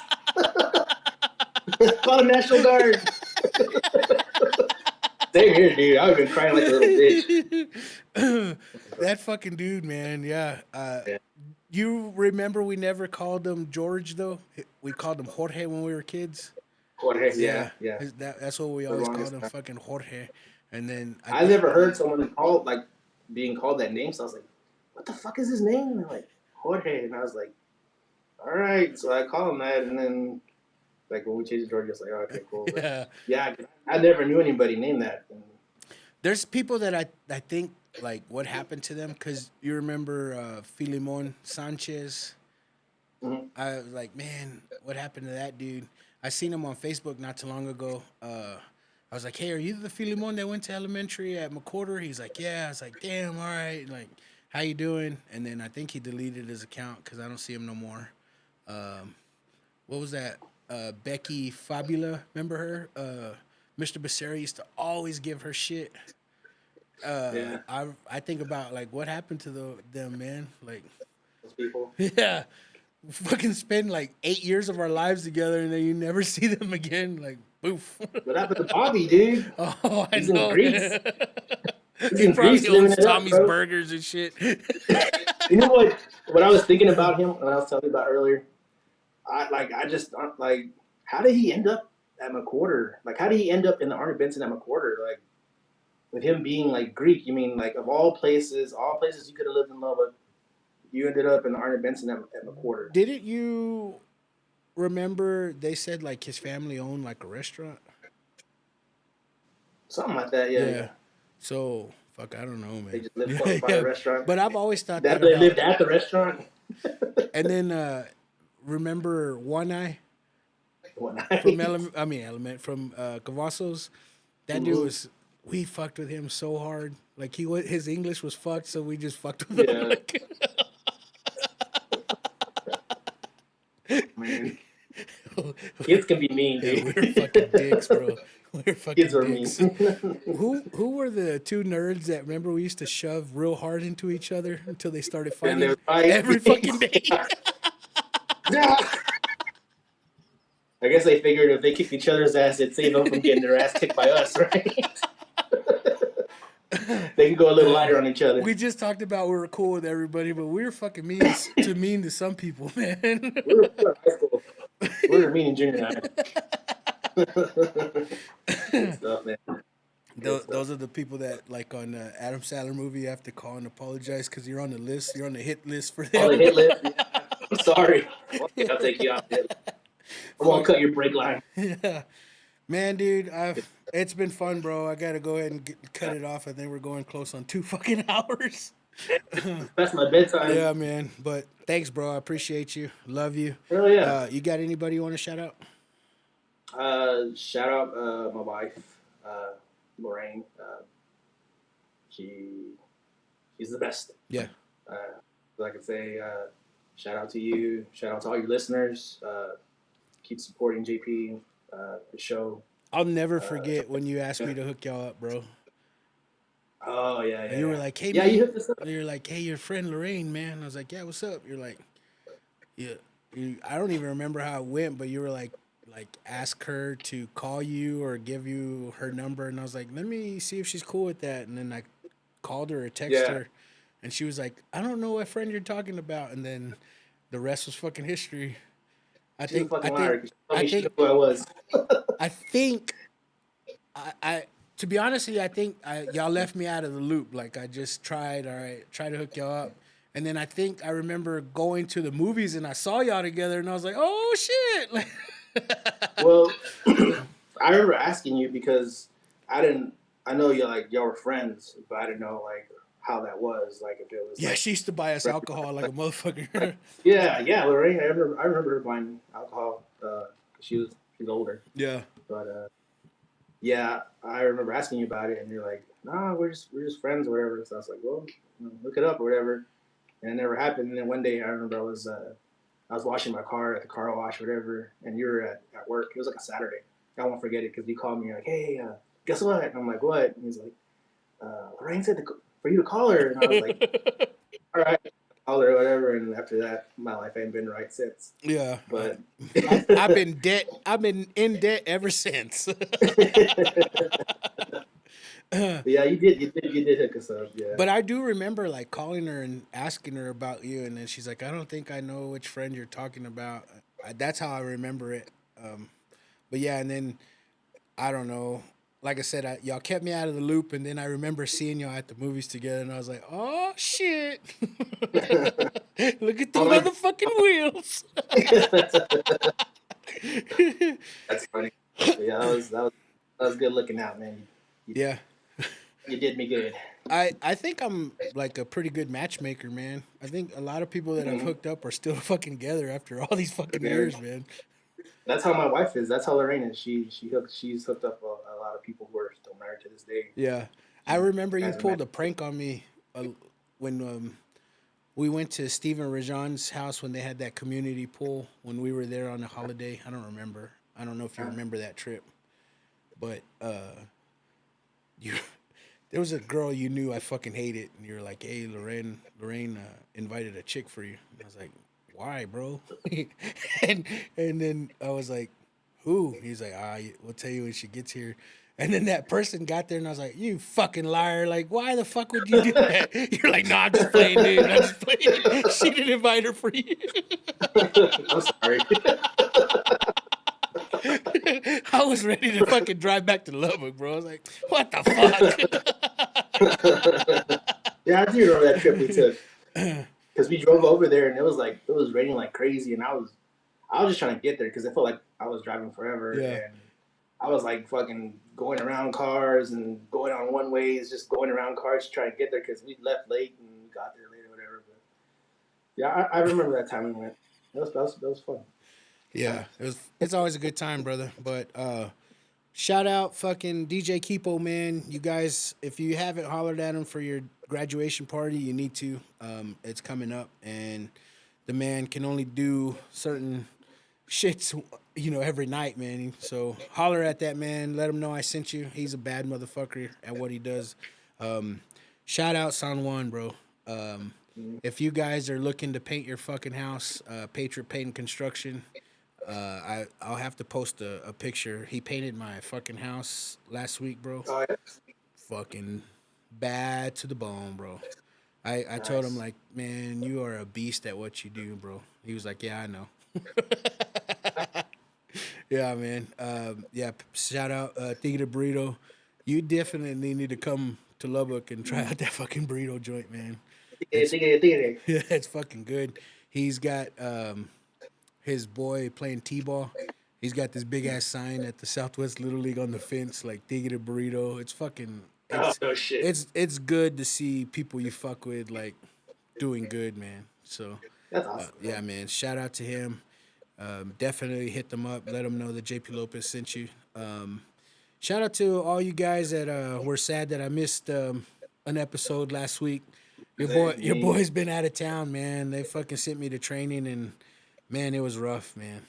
Call the National Guard. Same here, dude. I would have been crying like a little bitch. That fucking dude, man. Yeah. Yeah. You remember we never called him George though? We called him Jorge when we were kids. Jorge, yeah. That's what we always called him, fucking Jorge. And then I never heard someone being called that name, so I was like, what the fuck is his name? And they're like, Jorge. And I was like, all right. So I call him that, and then like when we changed to George, I was like, oh, okay, cool. But, yeah, I never knew anybody named that. There's people that I think like what happened to them, because you remember Filimon Sanchez. Mm-hmm. I was like, man, what happened to that dude? I seen him on Facebook not too long ago. I was like, hey, are you the Filimon that went to elementary at McWhorter? He's like, yeah. I was like, damn, all right. Like, how you doing? And then I think he deleted his account because I don't see him no more. What was that? Becky Fabula, remember her? Mr. Becerra used to always give her shit. I think about like what happened to them, man. Like Those people. Yeah. fucking spend like 8 years of our lives together, and then you never see them again. Like, boof. What happened to Bobby, dude? Oh, I He's in know. Greece. He's He in probably Greece living owns it up, Tommy's bro. Burgers and shit. You know what? What I was thinking about him, when I was telling you about earlier, how did he end up at McWhorter? Like, how did he end up in the Arnie Benson at McWhorter? Like, with him being like Greek, you mean like of all places you could have lived in Lubbock, you ended up in the Arnie Benson at McWhorter. Didn't you remember they said like his family owned like a restaurant? Something like that, yeah, Yeah. yeah. So fuck, I don't know, They man. just lived close by the Yeah, restaurant. but I've always thought That that they about. lived at the restaurant. And then remember One Eye One from night. Element from Cavazos. That dude Mhm. was. We fucked with him so hard. Like his English was fucked, so we just fucked with him. Yeah, Like, man. Kids can be mean, yeah, we were dude. fucking dicks, bro. We were Kids fucking are mean. dicks. Who were the two nerds that remember we used to shove real hard into each other until they started And fighting they're right. every fucking day? I guess they figured if they kicked each other's ass, it'd save them from getting their ass kicked by us, right? They can go a little lighter on each other. We just talked about we were cool with everybody, but we were fucking mean to some people, man. We were in high school. We were mean in junior high. Good stuff, man. Good stuff. Those are the people that, like on Adam Sandler movie, you have to call and apologize because you're on the list. You're on the hit list for them. Oh, the hit list. Yeah. I'm sorry. I'll take you off the hit list. I won't cut your brake line. Yeah, man, dude, it's been fun, bro. I gotta go ahead and cut it off. I think we're going close on 2 fucking hours. That's my bedtime. Yeah, man. But thanks, bro. I appreciate you. Love you. Hell yeah. You got anybody you want to shout out? Shout out my wife, Lorraine. She's the best. Yeah. Like I say, shout out to you. Shout out to all your listeners. Keep supporting JP, the show. I'll never forget when you asked me to hook y'all up, bro. Oh yeah, yeah. And you were like, "Hey, yeah, man." you hooked us up. You're like, "Hey, your friend Lorraine, man." I was like, "Yeah, what's up?" You're like, "Yeah." I don't even remember how it went, but you were like, ask her to call you or give you her number, and I was like, "Let me see if she's cool with that." And then I called her or texted her, and she was like, "I don't know what friend you're talking about." And then the rest was fucking history. I think who I was. I think I to be honest with you, I think y'all left me out of the loop. Like I just tried to hook y'all up. And then I think I remember going to the movies and I saw y'all together and I was like, oh shit. Like, well, I remember asking you because I know y'all were friends, but I didn't know like how that was. Like if it was yeah, like, she used to buy us alcohol like a motherfucker. yeah, Lorraine. I remember her buying alcohol. She's older. Yeah. But yeah, I remember asking you about it, and you're like, "Nah, we're just friends or whatever." So I was like, "Well, look it up or whatever." And it never happened. And then one day, I remember I was washing my car at the car wash, or whatever, and you were at work. It was like a Saturday. I won't forget it because you called me. You're like, "Hey, guess what?" And I'm like, "What?" And he's like, "Lorraine said for you to call her." And I was like, "All right." Call her or whatever, and after that, my life ain't been right since. Yeah, But I've been debt. I've been in debt ever since. yeah, you did hook us up. Yeah, But I do remember like calling her and asking her about you, and then she's like, "I don't think I know which friend you're talking about." That's how I remember it. But yeah, and then I don't know. Like I said, y'all kept me out of the loop, and then I remember seeing y'all at the movies together, and I was like, "Oh shit! Look at the motherfucking wheels!" that's funny. Yeah, that was good looking out, man. Yeah. You did me good. I think I'm like a pretty good matchmaker, man. I think a lot of people that I've hooked up are still fucking together after all these fucking years, man. That's how my wife is. That's how Lorraine is. She's hooked up a lot of people who are still married to this day. Yeah, I remember you pulled a prank on me when we went to Stephen Rajan's house when they had that community pool when we were there on a holiday. I don't remember. I don't know if you remember that trip, but you. There was a girl you knew I fucking hated, and you were like, "Hey, Lorraine invited a chick for you." And I was like, why, bro? and then I was like, who? He's like, we'll tell you when she gets here. And then that person got there, and I was like, "You fucking liar! Like, why the fuck would you do that?" You're like, "No, I'm just playing, dude. I'm just playing." She didn't invite her for you. I'm sorry. I was ready to fucking drive back to Lubbock, bro. I was like, "What the fuck?" Yeah, I do remember that trip we took because we drove over there and it was raining like crazy, and I was just trying to get there because I felt like I was driving forever, Yeah. and I was like fucking going around cars and going on one ways, just going around cars to try to get there because we left late and we got there late or whatever. But yeah, I remember that time we went. That was fun. Good Yeah, times. it's always a good time, brother. But shout out fucking DJ Keepo, man. You guys, if you haven't hollered at him for your graduation party, you need to. It's coming up, and the man can only do certain shits, every night, man. So holler at that man. Let him know I sent you. He's a bad motherfucker at what he does. Shout out San Juan, bro. Mm. If you guys are looking to paint your fucking house, Patriot Paint and Construction, I'll have to post a picture. He painted my fucking house last week, bro. Oh yeah, Fucking bad to the bone, bro. I told him nice. like, man, you are a beast at what you do, bro. He was like, yeah, I know. Yeah, man. Yeah, shout out Tigre Burrito. You definitely need to come to Lubbock and try out that fucking burrito joint, man. It's Tigre. yeah, it's fucking good. He's got his boy playing t-ball. He's got this big ass sign at the Southwest Little League on the fence, like Tigre Burrito. It's fucking Oh no shit. it's good to see people you fuck with like doing good, man. So That's awesome, yeah, man. man. Shout out to him. Definitely hit them up. Let them know that JP Lopez sent you. Shout out to all you guys that were sad that I missed an episode last week. Your Me. boy's been out of town, man. They fucking sent me to training, and man, it was rough, man.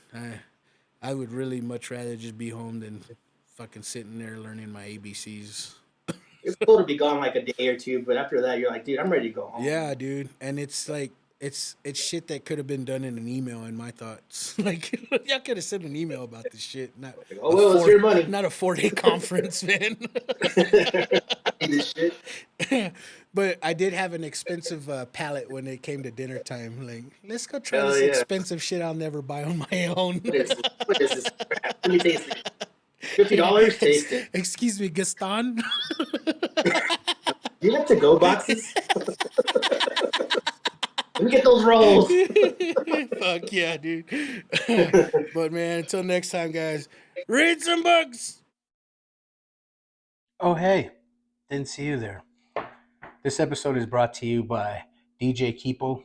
I would really much rather just be home than fucking sitting there learning my ABCs. It's cool to be gone like a day or two, but after that, you're like, dude, I'm ready to go home. Yeah, dude, and it's like it's shit that could have been done in an email. In my thoughts, like y'all could have sent an email about this shit, not Like, oh well, it's your money. not a 4 day conference, man. I need this shit. But I did have an expensive palate when it came to dinner time. Like, let's go try Hell this yeah. expensive shit I'll never buy on my own. What is this? What is this crap? Let me taste it. $50, taste it. Excuse me, Gaston. You have to go boxes? Let me get those rolls. Fuck yeah, dude. But man, until next time, guys, read some books. Oh, hey, didn't see you there. This episode is brought to you by DJ Keepo.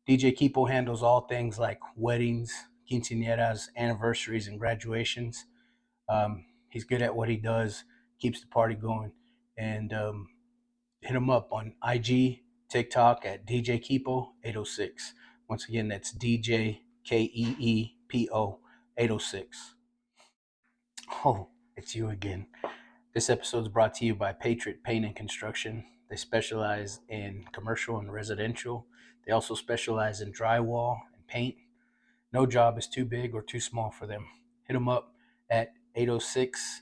DJ Keepo handles all things like weddings, quinceañeras, anniversaries, and graduations. He's good at what he does, keeps the party going, and hit him up on IG, TikTok at DJ Keepo 806. Once again, that's DJ KEEPO 806. Oh, it's you again. This episode is brought to you by Patriot Paint and Construction. They specialize in commercial and residential. They also specialize in drywall and paint. No job is too big or too small for them. Hit them up at 806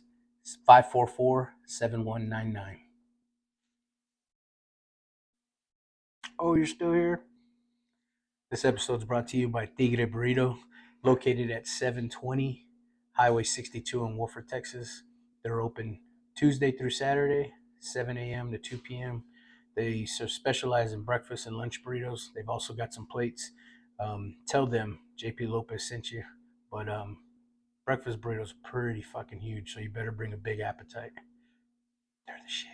544 7199. Oh, you're still here? This episode is brought to you by Tigre Burrito, located at 720 Highway 62 in Wolford, Texas. They're open Tuesday through Saturday, 7 a.m. to 2 p.m. They specialize in breakfast and lunch burritos. They've also got some plates. Tell them JP Lopez sent you. But breakfast burritos are pretty fucking huge, so you better bring a big appetite. They're the shit.